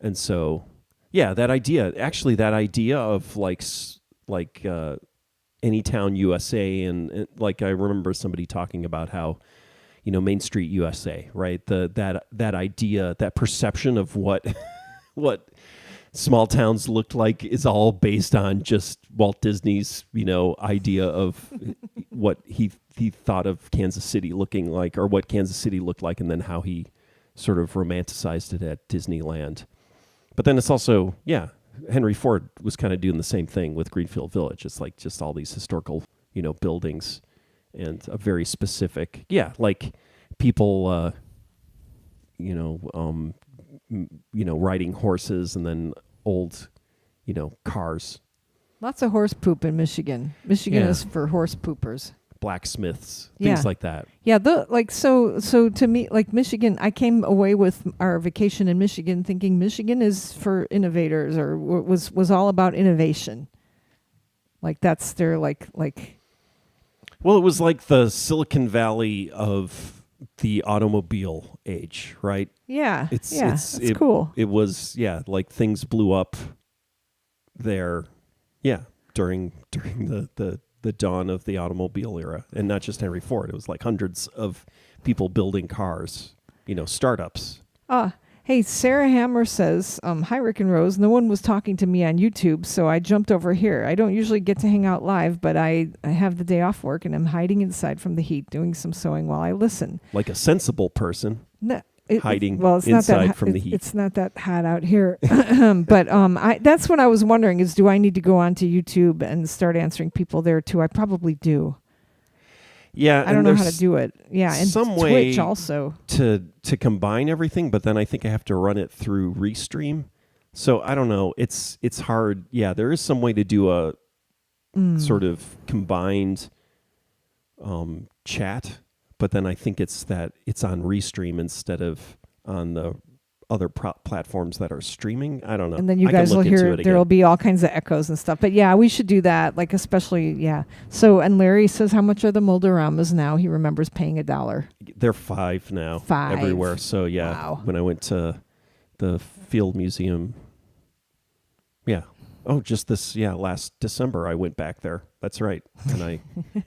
and so that idea of like. Anytown USA and like I remember somebody talking about how Main Street USA, right? That idea, that perception of what small towns looked like is all based on just Walt Disney's idea of what he thought of Kansas City looking like, or what Kansas City looked like, and then how he sort of romanticized it at Disneyland. But then it's also Henry Ford was kind of doing the same thing with Greenfield Village. It's like just all these historical, buildings and a very specific, like people, riding horses and then old, cars. Lots of horse poop in Michigan. Michigan is for horse poopers. Blacksmiths, things like that. Yeah, so to me, like Michigan, I came away with our vacation in Michigan thinking Michigan is for innovators, or was all about innovation. Like that's their like. Well, it was like the Silicon Valley of the automobile age, right? Yeah, it's cool. It was like things blew up there, during the dawn of the automobile era, and not just Henry Ford. It was like hundreds of people building cars, startups. Hey, Sarah Hammer says, hi, Rick and Rose. No one was talking to me on YouTube, so I jumped over here. I don't usually get to hang out live, but I have the day off work, and I'm hiding inside from the heat, doing some sewing while I listen. Like a sensible person. No, Hiding it's inside not that, from the heat. It's not that hot out here. But that's what I was wondering is, do I need to go onto YouTube and start answering people there, too? I probably do. Yeah, I don't know how to do it. Yeah, and some Twitch way also. To combine everything, but then I think I have to run it through Restream. So I don't know. It's hard. Yeah, there is some way to do a sort of combined chat, but then I think it's on Restream instead of on the other platforms that are streaming. I don't know. And then you guys will hear there will be all kinds of echoes and stuff. But yeah, we should do that. Like especially, yeah. So, and Larry says, how much are the Moldoramas now? He remembers paying $1. They're $5 now. $5 everywhere. So yeah, wow. When I went to the Field Museum, yeah. Oh, just last December I went back there. That's right. And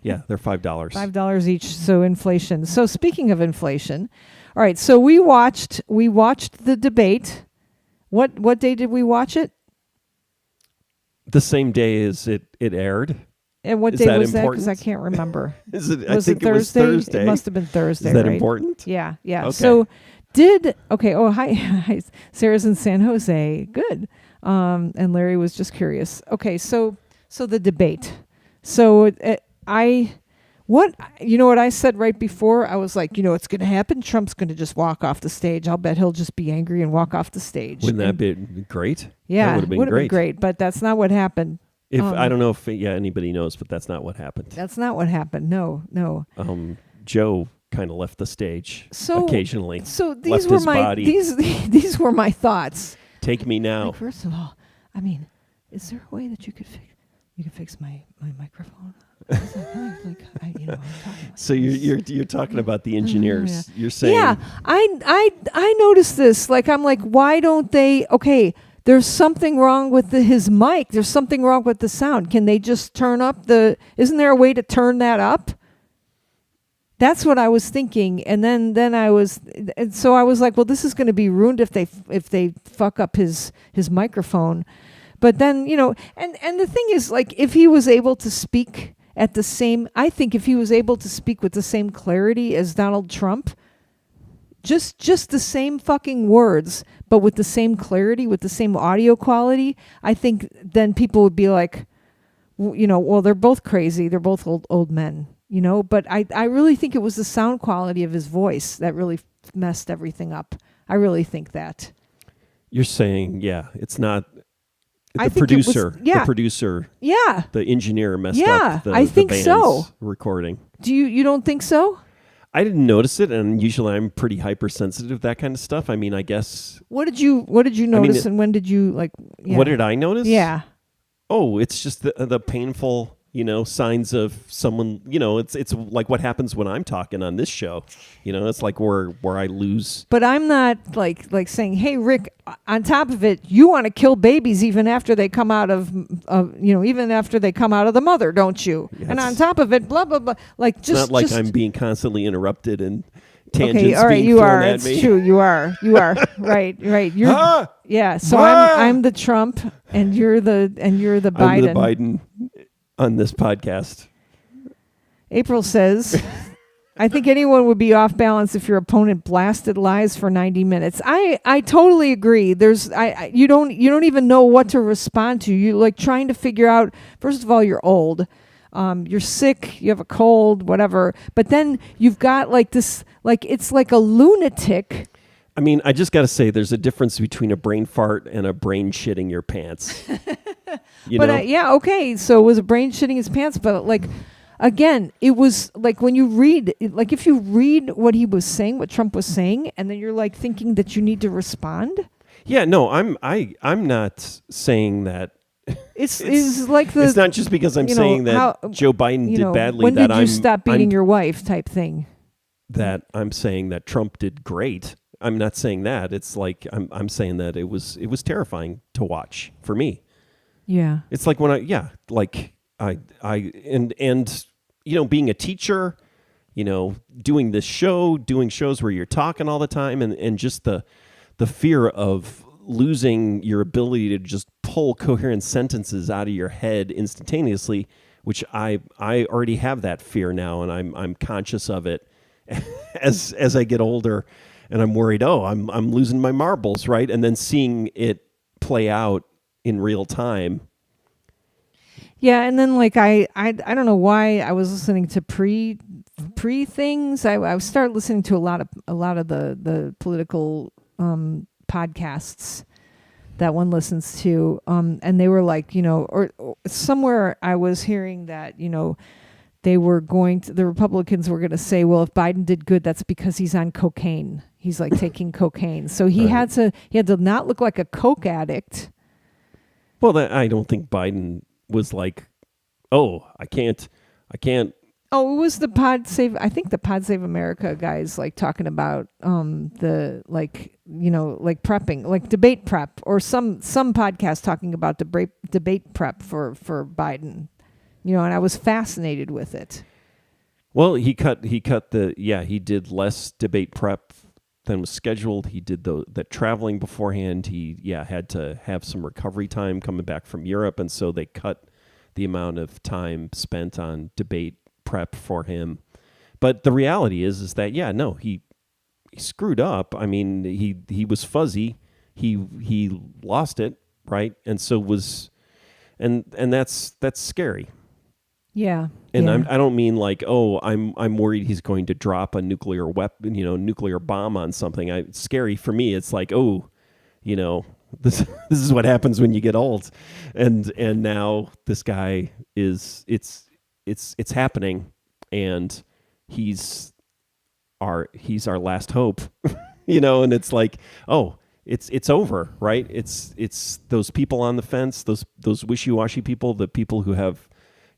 they're $5. $5 each. So inflation. So speaking of inflation, all right. So we watched the debate. What day did we watch it? The same day as it aired. And what day was that? Because I can't remember. Was it Thursday? It was Thursday. It must have been Thursday. Is that right? important? Yeah. Okay. So Oh, hi. Sarah's in San Jose. Good. And Larry was just curious. Okay. So the debate. So what I said right before? I was like, it's going to happen. Trump's going to just walk off the stage. I'll bet he'll just be angry and walk off the stage. Wouldn't that be great? Yeah, that would have been great. But that's not what happened. If I don't know if anybody knows, but that's not what happened. That's not what happened. No. Joe kind of left the stage occasionally. So these were these were my thoughts. Take me now. Like, first of all, I mean, is there a way that you could fix my microphone? So you're talking about the engineers. Yeah. You're saying, yeah. I noticed this. Like, I'm like, why don't they? Okay, there's something wrong with his mic. There's something wrong with the sound. Can they just turn up Isn't there a way to turn that up? That's what I was thinking, and then so I was like, well, this is going to be ruined if they fuck up his microphone. But then, and the thing is, like, if he was able to speak if he was able to speak with the same clarity as Donald Trump, just the same fucking words, but with the same clarity, with the same audio quality, I think then people would be like, well, they're both crazy. They're both old men, but I really think it was the sound quality of his voice that really messed everything up. I really think that. You're saying, it's not... The producer, yeah, the engineer messed up I think the band's so. recording. Do you don't think so? I didn't notice it, and usually I'm pretty hypersensitive to that kind of stuff. I mean, I guess. What did you notice, and when did you like? Yeah. What did I notice? Yeah. Oh, it's just the painful, signs of someone. It's like what happens when I'm talking on this show. It's like where I lose. But I'm not like saying, hey, Rick. On top of it, you want to kill babies even after they come out of even after they come out of the mother, don't you? Yes. And on top of it, blah blah blah. Like it's not like I'm being constantly interrupted and tangents okay, all right, being you thrown are. at It's me. true. You are. Right. You're. Yeah. So I'm the Trump, and you're the Biden. I'm the Biden on this podcast. April says, I think anyone would be off balance if your opponent blasted lies for 90 minutes. I totally agree. You don't even know what to respond to. You like trying to figure out, first of all, you're old. You're sick, you have a cold, whatever. But then you've got like this, like it's like a lunatic. I mean, I just got to say there's a difference between a brain fart and a brain shitting your pants. Okay. So it was a brain shitting his pants, but like, again, it was like when you read, like if you read what he was saying, what Trump was saying, and then you're like thinking that you need to respond. Yeah, no, I'm not saying that. It's like the. It's not just because I'm saying that Joe Biden did badly. When did you stop beating your wife? Type thing. That I'm saying that Trump did great. I'm not saying that. It's like I'm saying that it was terrifying to watch for me. Yeah. It's like when being a teacher, doing this show, doing shows where you're talking all the time, and just the the fear of losing your ability to just pull coherent sentences out of your head instantaneously, which I already have that fear now, and I'm conscious of it as I get older, and I'm worried, I'm losing my marbles, right? And then seeing it play out in real time. Yeah, and then like I don't know why I was listening to pre things. I started listening to a lot of the political podcasts that one listens to, and they were like, or somewhere I was hearing that, the Republicans were going to say, well, if Biden did good, that's because he's on cocaine. He's like taking cocaine. So he had to not look like a coke addict. Well, I don't think Biden was like, I can't. Oh, it was the Pod Save. I think the Pod Save America guys like talking about the like prepping, like debate prep, or some podcast talking about debate prep for Biden. And I was fascinated with it. Well, he did less debate prep than was scheduled. He did the traveling beforehand. He had to have some recovery time coming back from Europe, and so they cut the amount of time spent on debate prep for him. But the reality is that he screwed up. I mean, he was fuzzy. He lost it, right? And so and that's scary. Yeah. And yeah. I don't mean like, I'm worried he's going to drop a nuclear weapon, nuclear bomb on something. It's scary for me. It's like, this is what happens when you get old, and now this guy it's happening, and he's our last hope, and it's like, it's over, right? It's those people on the fence, those wishy-washy people, the people who have,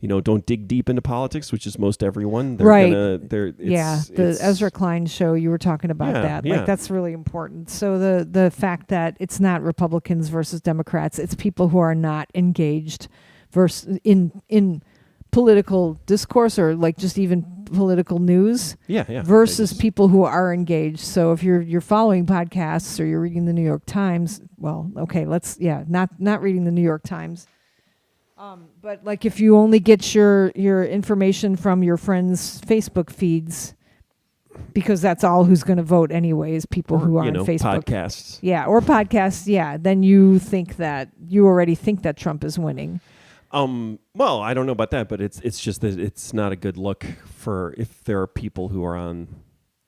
don't dig deep into politics, which is most everyone. Right. The Ezra Klein show, you were talking about that. Yeah. Like, that's really important. So the fact that it's not Republicans versus Democrats, it's people who are not engaged versus in political discourse, or like just even political news. Versus people who are engaged. So if you're following podcasts or you're reading the New York Times, well, okay, not reading the New York Times. But like if you only get your information from your friends' Facebook feeds, because that's all who's going to vote anyways, people who are on Facebook. Podcasts. Yeah, or podcasts, then you already think that Trump is winning. Well, I don't know about that, but it's just that it's not a good look for if there are people who are on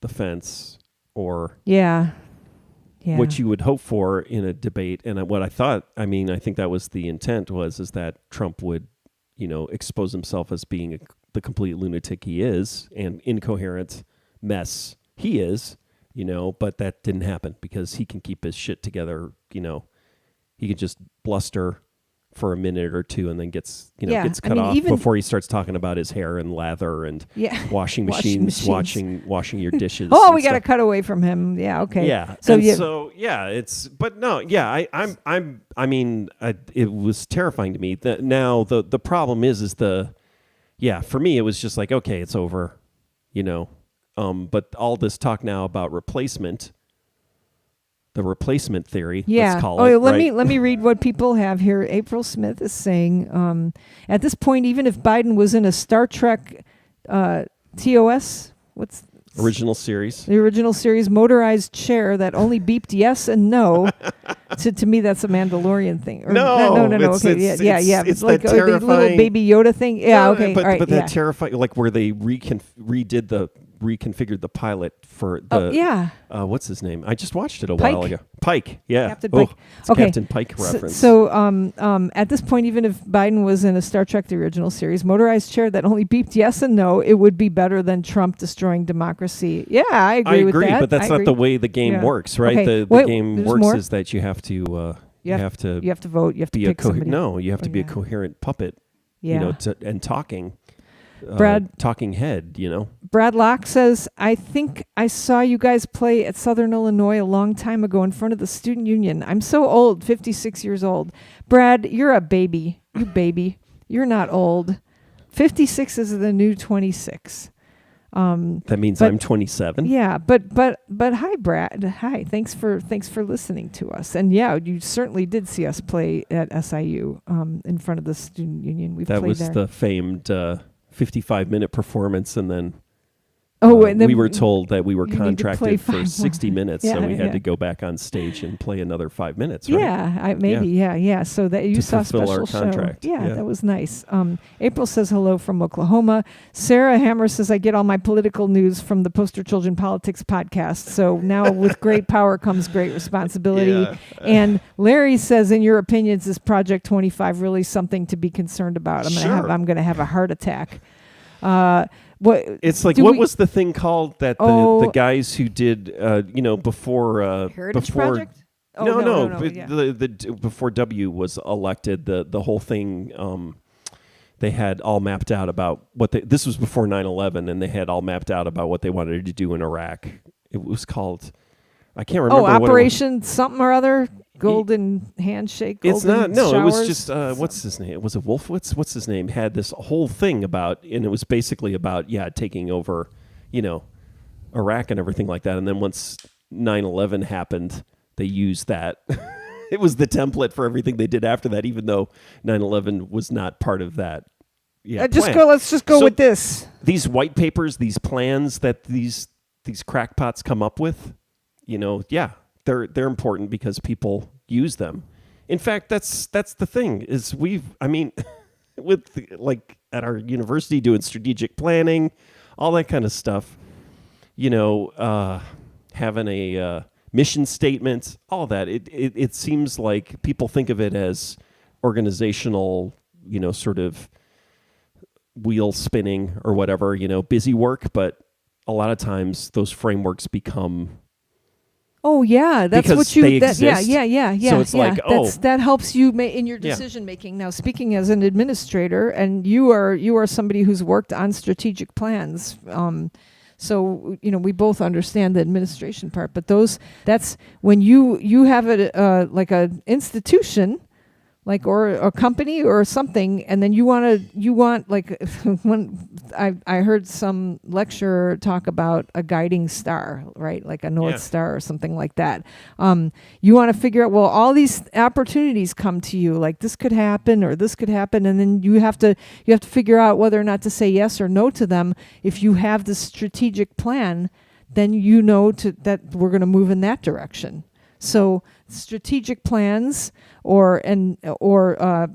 the fence, or what you would hope for in a debate. And what I thought, I think that was the intent, is that Trump would, expose himself as being the complete lunatic he is, and incoherent mess he is, but that didn't happen because he can keep his shit together. He can just bluster for a minute or two and then gets cut off before he starts talking about his hair and lather and washing machines. washing your dishes. We got to cut away from him. Yeah. Okay. Yeah. It was terrifying to me. That now the problem is for me it was just like, okay, it's over, but all this talk now about replacement. The replacement theory, let's call it. Let me read what people have here. April Smith is saying, at this point, even if Biden was in a Star Trek TOS, what's original series? The original series motorized chair that only beeped yes and no. To me, that's a Mandalorian thing. No. Okay, it's like that terrifying, the little baby Yoda thing. Yeah, okay, but, all right. But that terrifying, like where they reconfigured the pilot for the what's his name? I just watched it a while ago. Pike, yeah. Captain Pike. Okay. Captain Pike reference. So at this point, even if Biden was in a Star Trek the original series motorized chair that only beeped yes and no, it would be better than Trump destroying democracy. Yeah, I agree with that. But that's not the way the game works, right? Okay. The game works is that you have to you have to vote. You have to pick somebody. No, you have to be a coherent puppet. Yeah. And talking. Talking head, Brad Locke says, I think I saw you guys play at Southern Illinois a long time ago in front of the student union. I'm so old, 56 years old. Brad, you're a baby. You baby. You're not old. 56 is the new 26. That means but- I'm 27. Yeah, but hi, Brad. Hi, thanks for listening to us. And yeah, you certainly did see us play at SIU in front of the student union. We've That played was there. the famed 55-minute performance, and then and then we were told that we were you need to play contracted for 5 60 more. minutes, Yeah, so we had yeah. to go back on stage and play another 5 minutes, right? Yeah. So that you To saw a fulfill special our show. contract. Yeah, Yeah. that was nice. April says hello from Oklahoma. Sarah Hammer says I get all my political news from the Poster Children Politics podcast. So now with great power comes great responsibility. Yeah. And Larry says, in your opinions, is Project 25 really something to be concerned about? Sure. I'm gonna have a heart attack. What It's like, do what we- was the thing called that the guys who did, before... Heritage before, Project? Oh, No. but yeah. Before W was elected, the whole thing, they had all mapped out about this was before 9/11, and they had all mapped out about what they wanted to do in Iraq. It was called, I can't remember. what it was. Operation something or other, Golden Handshake. It's golden not. No, it was showers? just what's his name? Was it Wolfowitz? What's his name? Had this whole thing about, and it was basically about taking over, Iraq and everything like that. And then once 9/11 happened, they used that. It was the template for everything they did after that, even though 9/11 was not part of that. Yeah, plan. Let's just go So with this. These white papers, these plans that these crackpots come up with, they're important because people use them. In fact, that's the thing is with like at our university doing strategic planning, all that kind of stuff, having a mission statement, all that. It seems like people think of it as organizational, sort of wheel spinning or whatever, busy work, but a lot of times those frameworks become... Oh yeah, that's because what you. they That, yeah, exist. yeah. So it's like, that helps you in your Yeah. decision making. Now, speaking as an administrator, and you are somebody who's worked on strategic plans. So we both understand the administration part, but that's when you have a like a institution, like or a company or something, and then you want like when I heard some lecturer talk about a guiding star, right? Like a North Star or something like that. You want to figure out, well, all these opportunities come to you, like this could happen or this could happen, and then you have to figure out whether or not to say yes or no to them. If you have the strategic plan, then that we're going to move in that direction. So strategic plans or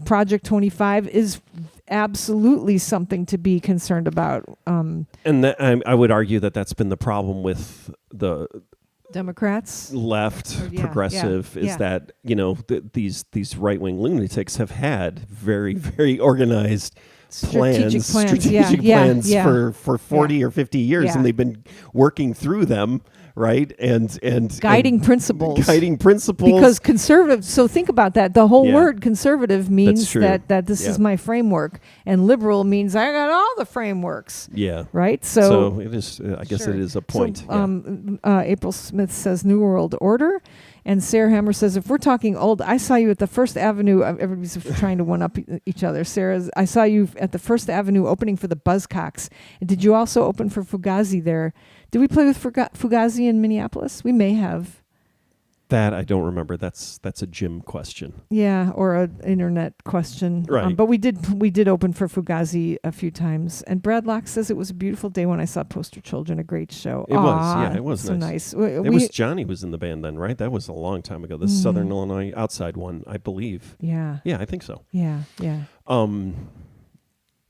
Project 25 is absolutely something to be concerned about. And I would argue that that's been the problem with the Democrats, left, progressive, is that these right-wing lunatics have had very, very organized strategic plans for 40 or 50 years, Yeah. and they've been working through them, right? And guiding principles. Because conservative, so think about that. The whole word conservative means that this is my framework, and liberal means I got all the frameworks. Yeah. Right? So it is, I guess it is a point. So, April Smith says New World Order. And Sarah Hammer says, if we're talking old, I saw you at the First Avenue. Everybody's trying to one-up each other. I saw you at the First Avenue opening for the Buzzcocks. And did you also open for Fugazi there? Did we play with Fugazi in Minneapolis? We may have. That I don't remember. That's a Jim question. Yeah, or an internet question. Right. But we did open for Fugazi a few times. And Brad Locke says it was a beautiful day when I saw Poster Children, a great show. It was, yeah, it was so nice. It was Johnny was in the band then, right? That was a long time ago. The Southern Illinois Outside one, I believe. Yeah. Yeah, I think so. Yeah.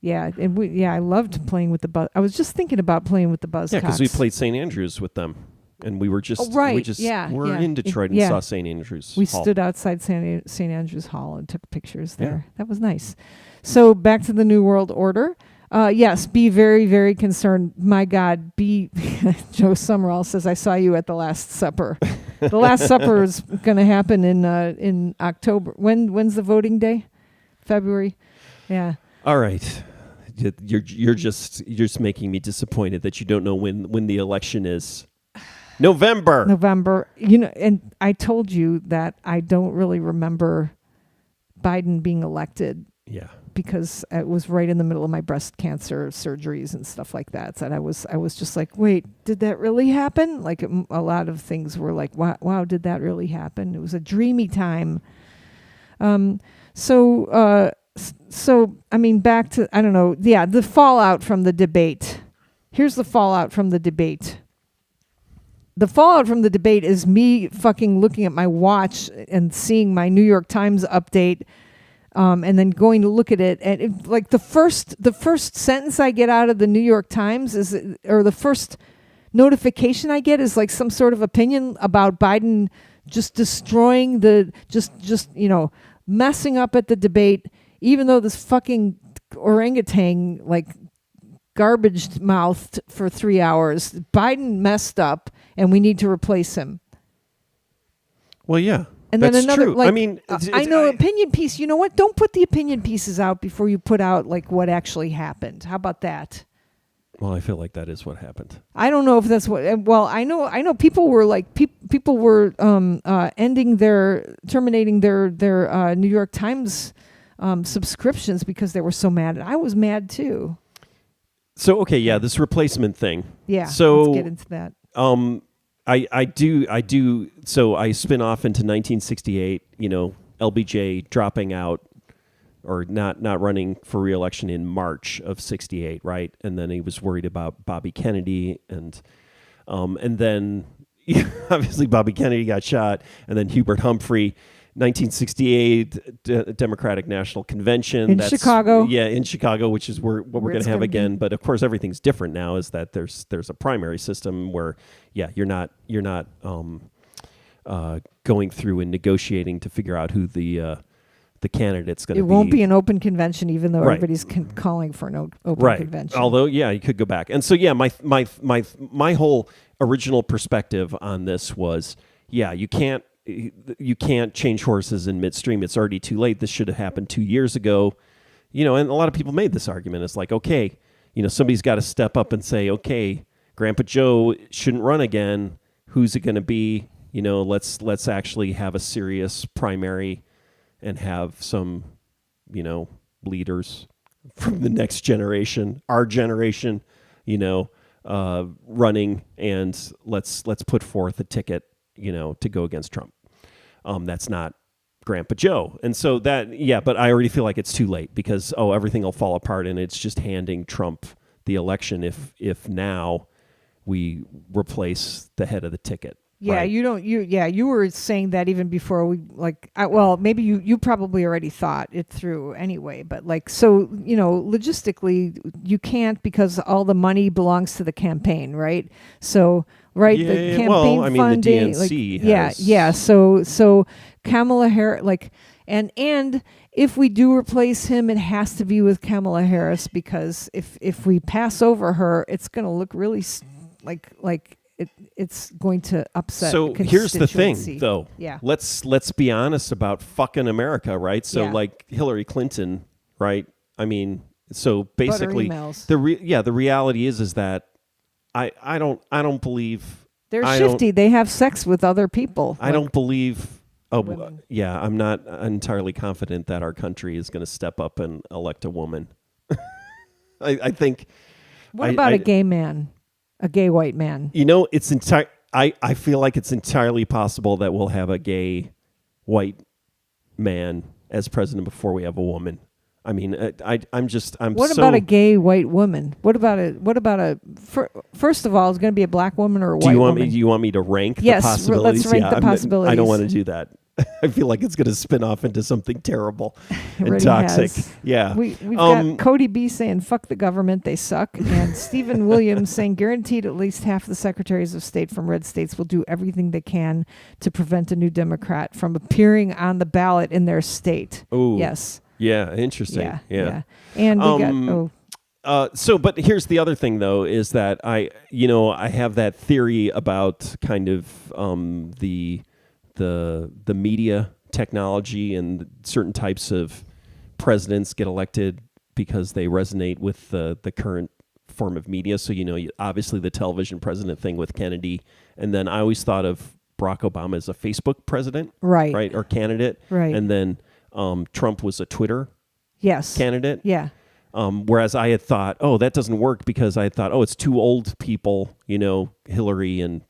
Yeah, and I loved playing with the Buzz. I was just thinking about playing with the Buzzcocks. Yeah, because we played St. Andrews with them. And we were just, we're in Detroit and saw St. Andrews We Hall. stood outside St. Andrews Hall and took pictures there. Yeah. That was nice. So back to the New World Order. Yes, be very, very concerned. My God, Joe Summerall says, I saw you at the Last Supper. The Last Supper is going to happen in October. When's the voting day? February? Yeah. All right. You're just making me disappointed that you don't know when the election is. November. And I told you that I don't really remember Biden being elected. Yeah. because it was right in the middle of my breast cancer surgeries and stuff like that. So I was just like, wait, did that really happen? Like a lot of things were like, wow, did that really happen? It was a dreamy time. So I mean, back to, I don't know. Yeah. The fallout from the debate. Here's the fallout from the debate. The fallout from the debate is me fucking looking at my watch and seeing my New York Times update, and then going to look at it. And like the first sentence I get out of the New York Times or the first notification I get is like some sort of opinion about Biden just destroying messing up at the debate, even though this fucking orangutan like garbage mouthed for 3 hours. Biden messed up and we need to replace him. Well, yeah. And that's then another, true. like, I mean, I know opinion piece. You know what? Don't put the opinion pieces out before you put out like what actually happened. How about that? Well, I feel like that is what happened. I don't know if that's what. Well, I know people were like people were terminating their New York Times subscriptions because they were so mad, and I was mad too. So okay, yeah, this replacement thing. Yeah. So let's get into that. I do. So I spin off into 1968. LBJ dropping out or not running for re-election in March of '68, right? And then he was worried about Bobby Kennedy, and then obviously Bobby Kennedy got shot, and then Hubert Humphrey. 1968 Democratic National Convention in Chicago. Yeah, in Chicago, which is what we're going to have again. But of course, everything's different now. Is that there's a primary system where, you're not going through and negotiating to figure out who the candidate's going to be. It won't be an open convention, even though Right. everybody's calling for an open right. convention. Although, yeah, you could go back. And so, yeah, my whole original perspective on this was, you can't change horses in midstream. It's already too late. This should have happened 2 years ago. And a lot of people made this argument. It's like, okay, somebody's got to step up and say, okay, Grandpa Joe shouldn't run again. Who's it going to be? Let's actually have a serious primary and have some, leaders from the next generation, our generation, running, and let's put forth a ticket, to go against Trump. That's not Grandpa Joe. And so but I already feel like it's too late because, everything will fall apart and it's just handing Trump the election if now we replace the head of the ticket. Yeah, right? You were saying that even before we maybe you probably already thought it through anyway, but logistically you can't because all the money belongs to the campaign, right? So the campaign funding, the DNC has... So Kamala Harris, and if we do replace him, it has to be with Kamala Harris because if we pass over her, it's going to look really it's going to upset. So here's the thing, though. Yeah. Let's be honest about fucking America, right? So Hillary Clinton, right? I mean, so basically, the reality is that I don't believe they're shifty. They have sex with other people. I don't believe. Women. I'm not entirely confident that our country is going to step up and elect a woman. I think. What about a gay man? A gay white man. It's I feel like it's entirely possible that we'll have a gay white man as president before we have a woman. I mean, What about a gay white woman? What about first of all, is going to be a black woman or a white woman? Do you want me to rank the yes, possibilities? let's rank the possibilities. I don't want to do that. I feel like it's going to spin off into something terrible and has. toxic. Yeah. We've got Cody B saying, fuck the government, they suck. And Stephen Williams saying, guaranteed at least half the secretaries of state from red states will do everything they can to prevent a new Democrat from appearing on the ballot in their state. Oh, yes. Yeah, interesting. Yeah. And we got, but here's the other thing, though, is that I have that theory about kind of the media technology and certain types of presidents get elected because they resonate with the current form of media. So, obviously the television president thing with Kennedy. And then I always thought of Barack Obama as a Facebook president. right. Or candidate. Right. And then Trump was a Twitter Yes. candidate. Yeah. Whereas I had thought, oh, that doesn't work because I had thought, oh, it's two old people, Hillary and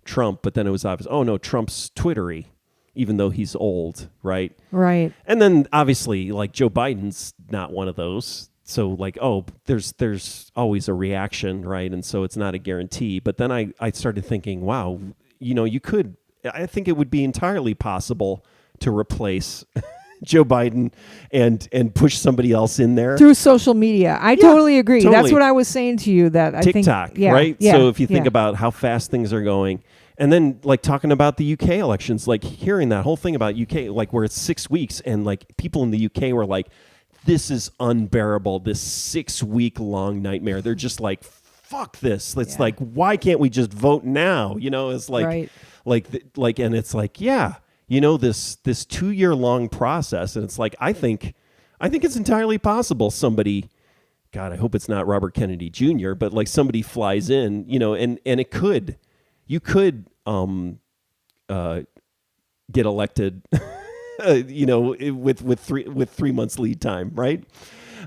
Trump. But then it was obvious, oh, no, Trump's Twittery, even though he's old, right? Right. And then obviously, like, Joe Biden's not one of those. So, like, oh, there's always a reaction, right? And so it's not a guarantee. But then I started thinking, wow, I think it would be entirely possible to replace Joe Biden and push somebody else in there. Through social media. I totally agree. totally. That's what I was saying to you, that I think TikTok, yeah, right? Yeah, so if you think yeah. about how fast things are going, and then like talking about the UK elections, like hearing that whole thing about UK, like where it's 6 weeks, and like people in the UK were like, this is unbearable, this 6 week long nightmare. They're just like, fuck this. It's like, why can't we just vote now? It's like, Right. and it's like, yeah, this 2 year long process. And it's like, I think it's entirely possible somebody, God, I hope it's not Robert Kennedy Jr., but like somebody flies in, and you could get elected, with 3 months lead time, right?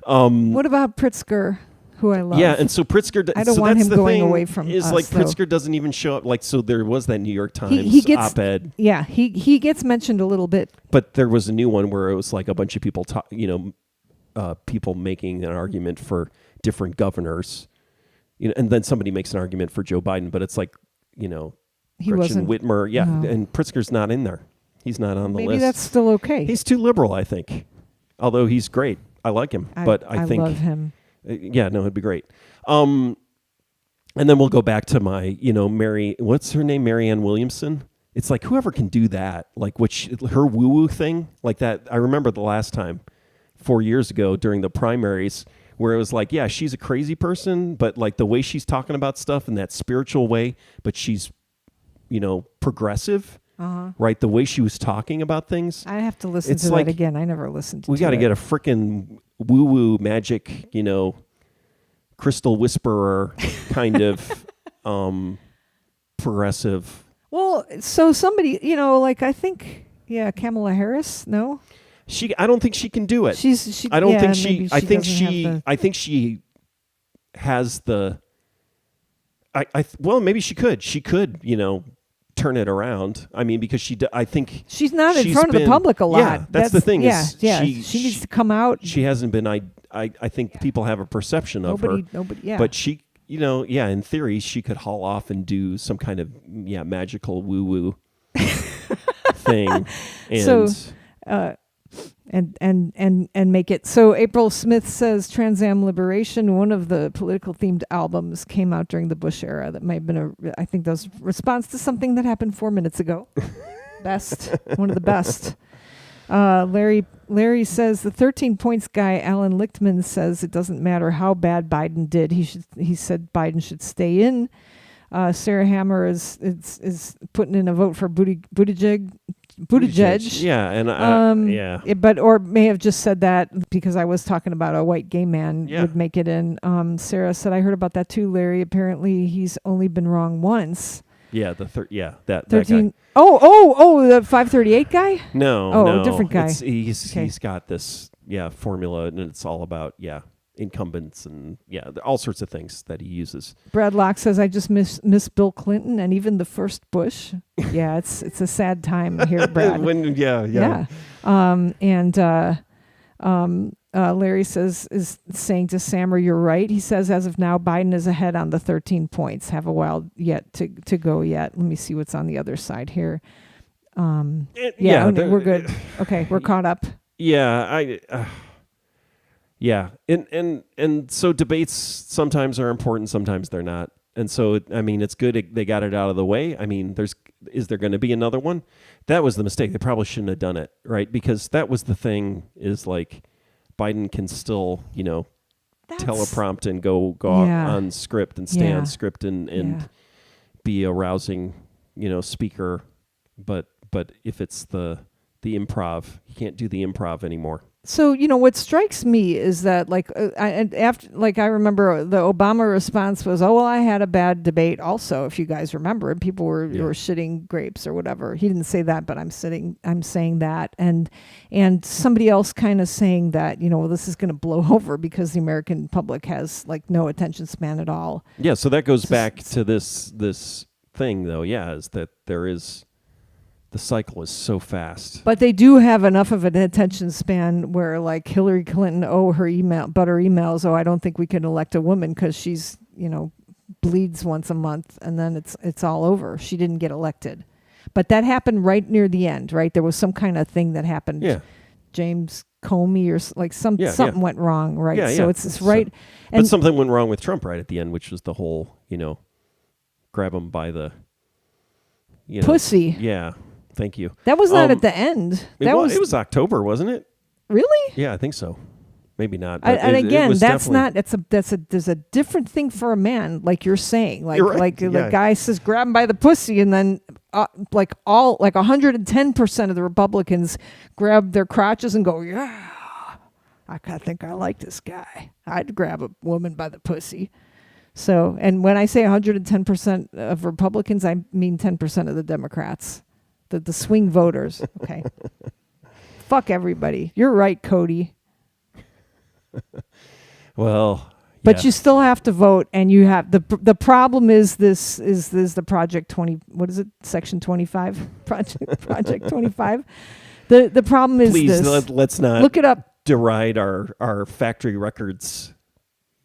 What about Pritzker, who I love? Yeah, and so Pritzker, I don't so want that's him the going thing, away from is us, like though. Pritzker doesn't even show up. Like, so there was that New York Times He gets op-ed, Yeah, he gets mentioned a little bit. but there was a new one where it was like a bunch of people people making an argument for different governors, and then somebody makes an argument for Joe Biden, but it's like, He Gretchen wasn't. Whitmer, yeah, No. and Pritzker's not in there. He's not on the Maybe list. that's still okay. He's too liberal, I think. Although he's great, I like him, but I think love him. Yeah, no, it'd be great. And then we'll go back to my, Mary. What's her name? Marianne Williamson. It's like whoever can do that, like her woo-woo thing, like that. I remember the last time, 4 years ago during the primaries, where it was like, yeah, she's a crazy person, but like the way she's talking about stuff in that spiritual way, but she's, progressive, right? The way she was talking about things. I have to listen It's to like, that again. I never listened to it. We got to get a frickin' woo-woo magic, crystal whisperer kind of progressive. Well, so somebody, like I think, Kamala Harris. No, I don't think she can do it. I don't think she. maybe I think doesn't have she. the- I think she has the. Well, maybe she could. She could, turn it around. I mean, because I think she's not in she's front of the been- public a lot. Yeah, that's the thing. Yeah, is yeah. She needs to come out. She hasn't been. I think people have a perception of her. Nobody. Yeah. But she, in theory, she could haul off and do some kind of magical woo-woo thing. And So, and make it so. April Smith says Trans Am Liberation, one of the political themed albums, came out during the Bush era. That might have been I think that was response to something that happened 4 minutes ago. One of the best. Larry says the 13 points guy Alan Lichtman says it doesn't matter how bad Biden did. He said Biden should stay in. Sarah Hammer is putting in a vote for Buttigieg. Yeah, and yeah. Or may have just said that because I was talking about a white gay man would make it in. Sarah said I heard about that too, Larry. Apparently he's only been wrong once. Yeah, that 13. guy. Oh, the 538 guy? No, different guy. He's got this formula, and it's all about incumbents and all sorts of things that he uses. Brad Locke says I just miss Bill Clinton and even the first Bush. Yeah, it's a sad time here, Brad. Larry is saying to Sammer, you're right. He says as of now, Biden is ahead on the 13 points. Have a while yet to go yet. Let me see what's on the other side here. We're good. Okay, we're caught up. And so debates sometimes are important, sometimes they're not. And so, I mean, it's good they got it out of the way. I mean, is there going to be another one? That was the mistake. They probably shouldn't have done it, right? Because that was the thing, is like Biden can still, teleprompt and go on script and stay on script and be a rousing, speaker. But if it's the improv, you can't do the improv anymore. So, what strikes me is that, like, I remember the Obama response was, "Oh, well, I had a bad debate also, if you guys remember, and people were shitting grapes or whatever." He didn't say that, but I'm saying that. And somebody else kind of saying that, well, this is going to blow over because the American public has, like, no attention span at all. Yeah. So that goes back to this thing, though. Yeah. Is that the cycle is so fast. But they do have enough of an attention span where, like, Hillary Clinton, her emails, I don't think we can elect a woman because she's, bleeds once a month, and then it's all over. She didn't get elected. But that happened right near the end, right? There was some kind of thing that happened. Yeah. James Comey or like something went wrong, right? Yeah, so it's right. And but something went wrong with Trump right at the end, which was the whole, grab him by the pussy. Yeah. Thank you. That was not at the end. It was October, wasn't it? Really? Yeah, I think so. Maybe not. And again, that's not. There's a different thing for a man, like you're saying. Like you're right. like the guy says, grab him by the pussy, and then like 110% of the Republicans grab their crotches and go, yeah, I think I like this guy. I'd grab a woman by the pussy. So, and when I say 110% of Republicans, I mean 10% of the Democrats. The swing voters. Okay. Fuck everybody. You're right, Cody. Well, but you still have to vote, and you have the problem is the Project 20. What is it? Section 25. Project 25. The problem is please, this. let's not look it up. Deride our factory records.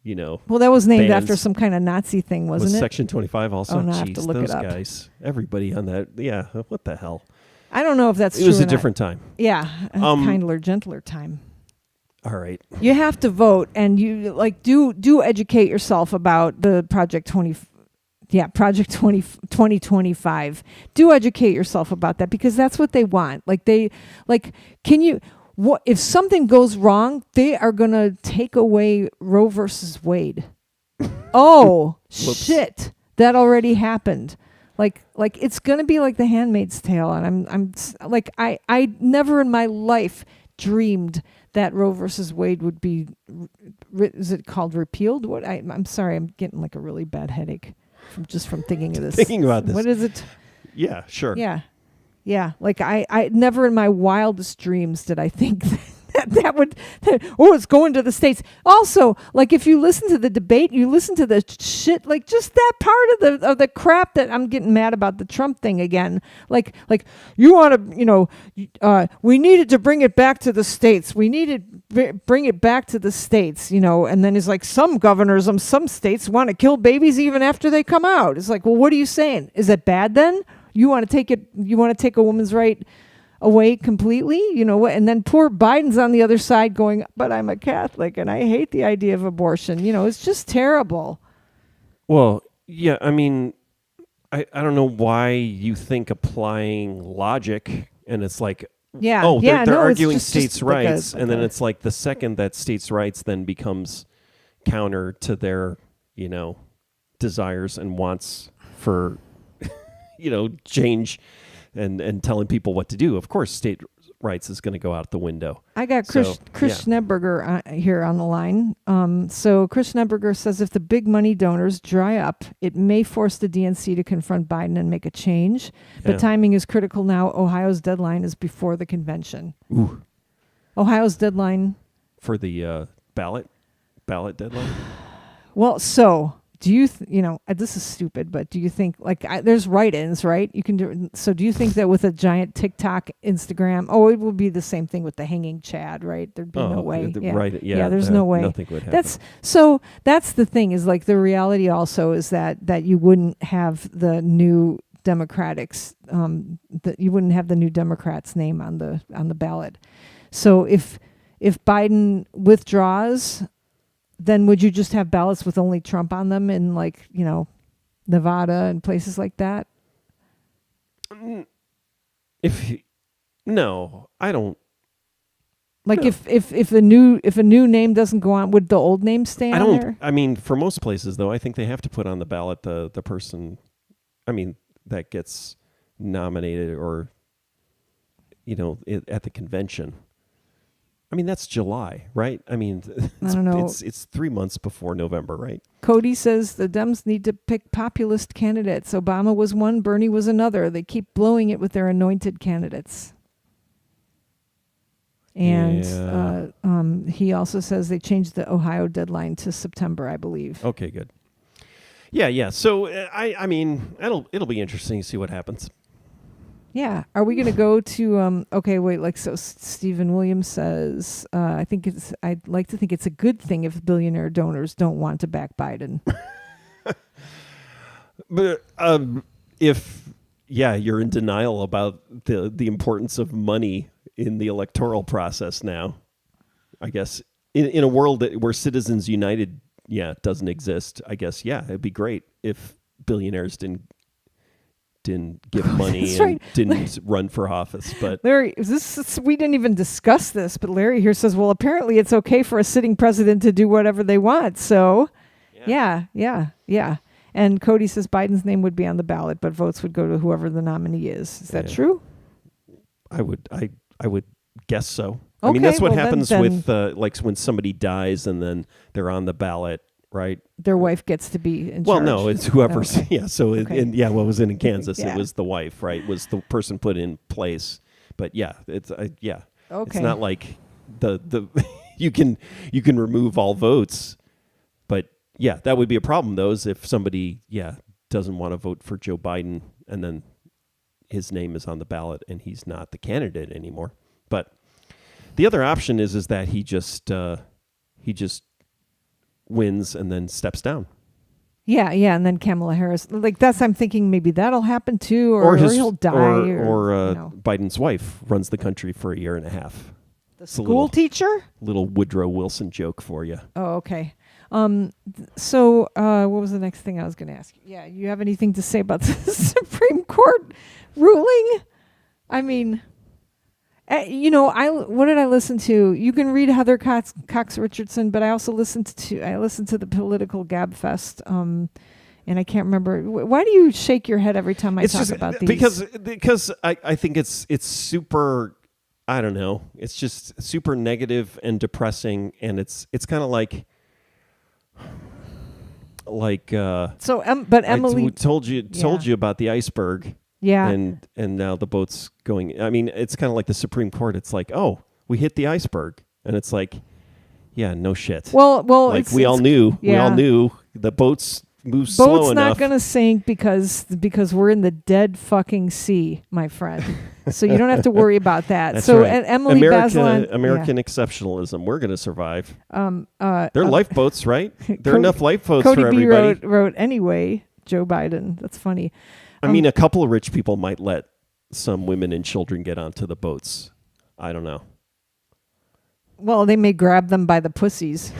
Well, that was named bans. after some kind of Nazi thing, wasn't it? Section 25 also? Oh, no, I have Jeez, to look those it up. guys, everybody on that. Yeah, what the hell? I don't know if that's true. It was a different time. Yeah, a kindler, gentler time. All right. You have to vote, and you do educate yourself about the Project 2025. Do educate yourself about that, because that's what they want. What if something goes wrong? They are gonna take away Roe versus Wade. Oh shit! That already happened. Like it's gonna be like The Handmaid's Tale, and I'm like I never in my life dreamed that Roe versus Wade would be. Is it called repealed? What I'm sorry, I'm getting like a really bad headache from thinking of this. Thinking about this. What is it? Yeah, sure. Yeah, like I never in my wildest dreams did I think it's going to the States. Also, like, if you listen to the debate, you listen to the shit, like just that part of the crap that I'm getting mad about the Trump thing again. Like you want to, we needed to bring it back to the States. We needed bring it back to the States, and then it's like some governors of some states want to kill babies even after they come out. It's like, well, what are you saying? Is it bad then? You want to take a woman's right away completely, and then poor Biden's on the other side going, but I'm a Catholic and I hate the idea of abortion. It's just terrible. Well, yeah, I mean, I don't know why you think applying logic, and it's like, they're arguing states' rights, and then it's like the second that states' rights then becomes counter to their, desires and wants for change and telling people what to do. Of course, state rights is going to go out the window. I got Chris Schneberger here on the line. So Chris Schneberger says if the big money donors dry up, it may force the DNC to confront Biden and make a change. Yeah. But timing is critical now. Ohio's deadline is before the convention. Ooh. Ohio's deadline. For the ballot deadline? Well, so... Do you, this is stupid, but do you think, there's write-ins, right? You can do. So do you think that with a giant TikTok, Instagram, it will be the same thing with the hanging Chad, right? There'd be no way. Right. Yeah, there's no way. Nothing would happen. That's the thing, is like the reality also is that you wouldn't have the new Democrats, that you wouldn't have the new Democrats' name on the ballot. So if Biden withdraws, then would you just have ballots with only Trump on them in Nevada and places like that? No, I don't. Like no. if a new name doesn't go on, would the old name stay on there? I mean, for most places though, I think they have to put on the ballot the person, that gets nominated or at the convention. I mean, that's July, right? I mean, I don't know. It's 3 months before November, right? Cody says the Dems need to pick populist candidates. Obama was one, Bernie was another. They keep blowing it with their anointed candidates. And he also says they changed the Ohio deadline to September, I believe. Okay, good. Yeah. So I mean, it'll be interesting to see what happens. Yeah. Are we going to go to, okay, wait, like, so Stephen Williams says, I'd like to think it's a good thing if billionaire donors don't want to back Biden. But if, you're in denial about the importance of money in the electoral process now, I guess, in a world where Citizens United, doesn't exist, I guess, it'd be great if billionaires didn't give money and didn't run for office. But Larry, we didn't even discuss this, but Larry here says, well, apparently it's okay for a sitting president to do whatever they want. So, yeah. And Cody says Biden's name would be on the ballot, but votes would go to whoever the nominee is. Is that true? I would guess so. Okay, I mean, that's what well, happens then with like when somebody dies and then they're on the ballot, right? Their wife gets to be in charge. Well, no, it's whoever's. Okay. Yeah. So what was in Kansas? Yeah. It was the wife, right? Was the person put in place? But it's Okay. It's not like the you can remove all votes, but that would be a problem. Though, is if somebody doesn't want to vote for Joe Biden and then his name is on the ballot and he's not the candidate anymore. But the other option is that he just wins and then steps down. Yeah, and then Kamala Harris, like I'm thinking maybe that'll happen too, or he'll die, or Biden's wife runs the country for a year and a half. The school teacher? Little Woodrow Wilson joke for you. Oh, okay. So what was the next thing I was going to ask you? Yeah, you have anything to say about the Supreme Court ruling? I mean, what did I listen to? You can read Heather Cox Richardson, but I also listened to the Political Gab Fest. And I can't remember. Why do you shake your head every time I talk about these? Because I think it's super. I don't know. It's just super negative and depressing, and it's kind of like. But Emily I told you about the iceberg. Yeah. And now the boat's going. I mean, it's kind of like the Supreme Court. It's like, oh, we hit the iceberg, and it's like, no shit. Well, like we all knew the boats move slow enough. Boat's not going to sink because we're in the dead fucking sea, my friend. So you don't have to worry about that. That's so right. Emily Bazelon, American exceptionalism. We're going to survive. They're lifeboats, right? There are enough lifeboats Cody for B. everybody. wrote anyway. Joe Biden. That's funny. I mean, a couple of rich people might let some women and children get onto the boats. I don't know. Well, they may grab them by the pussies.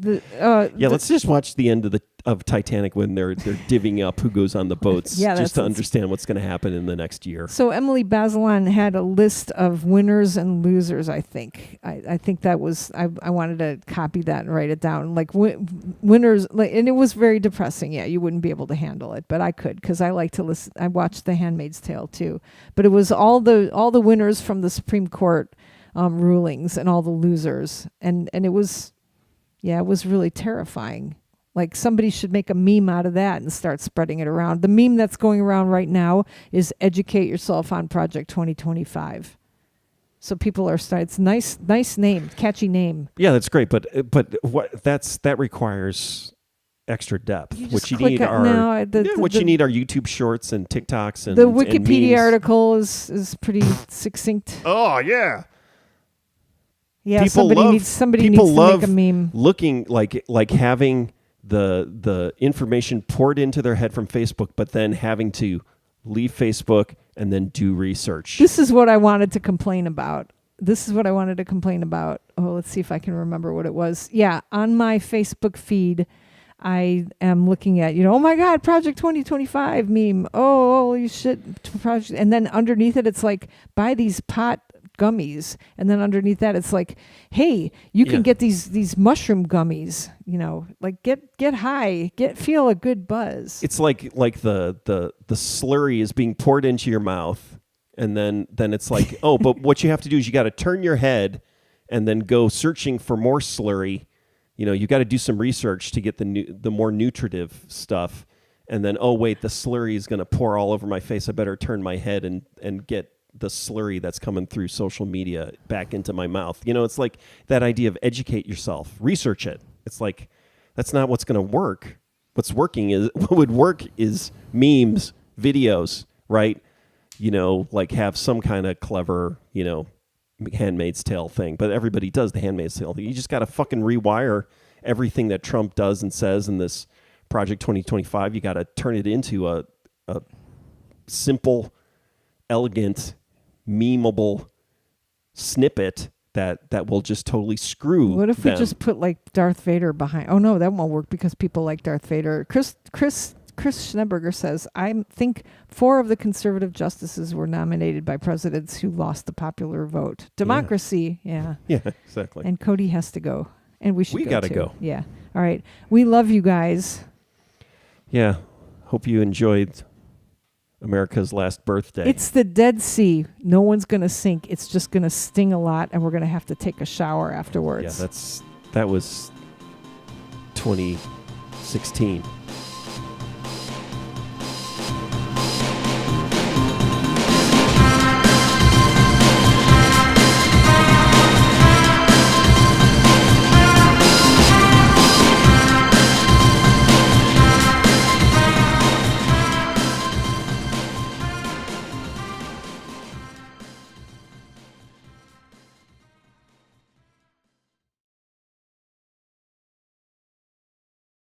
Let's just watch the end of Titanic when they're divvying up who goes on the boats, just to understand what's going to happen in the next year. So Emily Bazelon had a list of winners and losers. I think that was I wanted to copy that and write it down. Like winners, and it was very depressing. Yeah, you wouldn't be able to handle it, but I could because I like to listen. I watched The Handmaid's Tale too, but it was all the winners from the Supreme Court rulings and all the losers, and it was. Yeah, it was really terrifying. Like somebody should make a meme out of that and start spreading it around. The meme that's going around right now is educate yourself on Project 2025. So people are starting. It's nice name, catchy name. Yeah, that's great. But that requires extra depth. What you need are YouTube Shorts and TikToks and the Wikipedia and article is pretty succinct. Oh yeah. Yeah, somebody needs to make a meme. Looking like having the information poured into their head from Facebook, but then having to leave Facebook and then do research. This is what I wanted to complain about. Oh, let's see if I can remember what it was. Yeah, on my Facebook feed, I am looking at, oh my God, Project 2025 meme. Oh, holy shit. Project. And then underneath it, it's like, buy these pot gummies, and then underneath that it's like, hey, you can get these mushroom gummies, like get high, feel a good buzz. It's like the slurry is being poured into your mouth, And then it's like, oh, but what you have to do is you got to turn your head and then go searching for more slurry. You know, you got to do some research to get the more nutritive stuff. And then, oh, wait, the slurry is going to pour all over my face. I better turn my head and get the slurry that's coming through social media back into my mouth. You know, it's like that idea of educate yourself, research it. It's like, that's not what's going to work. What would work is memes, videos, right? You know, like have some kind of clever, you know, Handmaid's Tale thing. But everybody does the Handmaid's Tale thing. You just got to fucking rewire everything that Trump does and says in this Project 2025. You got to turn it into a simple, elegant, memeable snippet that will just totally screw What if them. we just put like Darth Vader behind? Oh no, that won't work because people like Darth Vader. Chris Schneberger says, I think 4 of the conservative justices were nominated by presidents who lost the popular vote. Democracy, yeah. Yeah, exactly. And Cody has to go. And we should We go gotta too. go. Yeah. All right. We love you guys. Yeah. Hope you enjoyed America's last birthday. It's the Dead Sea. No one's going to sink. It's just going to sting a lot, and we're going to have to take a shower afterwards. that was 2016.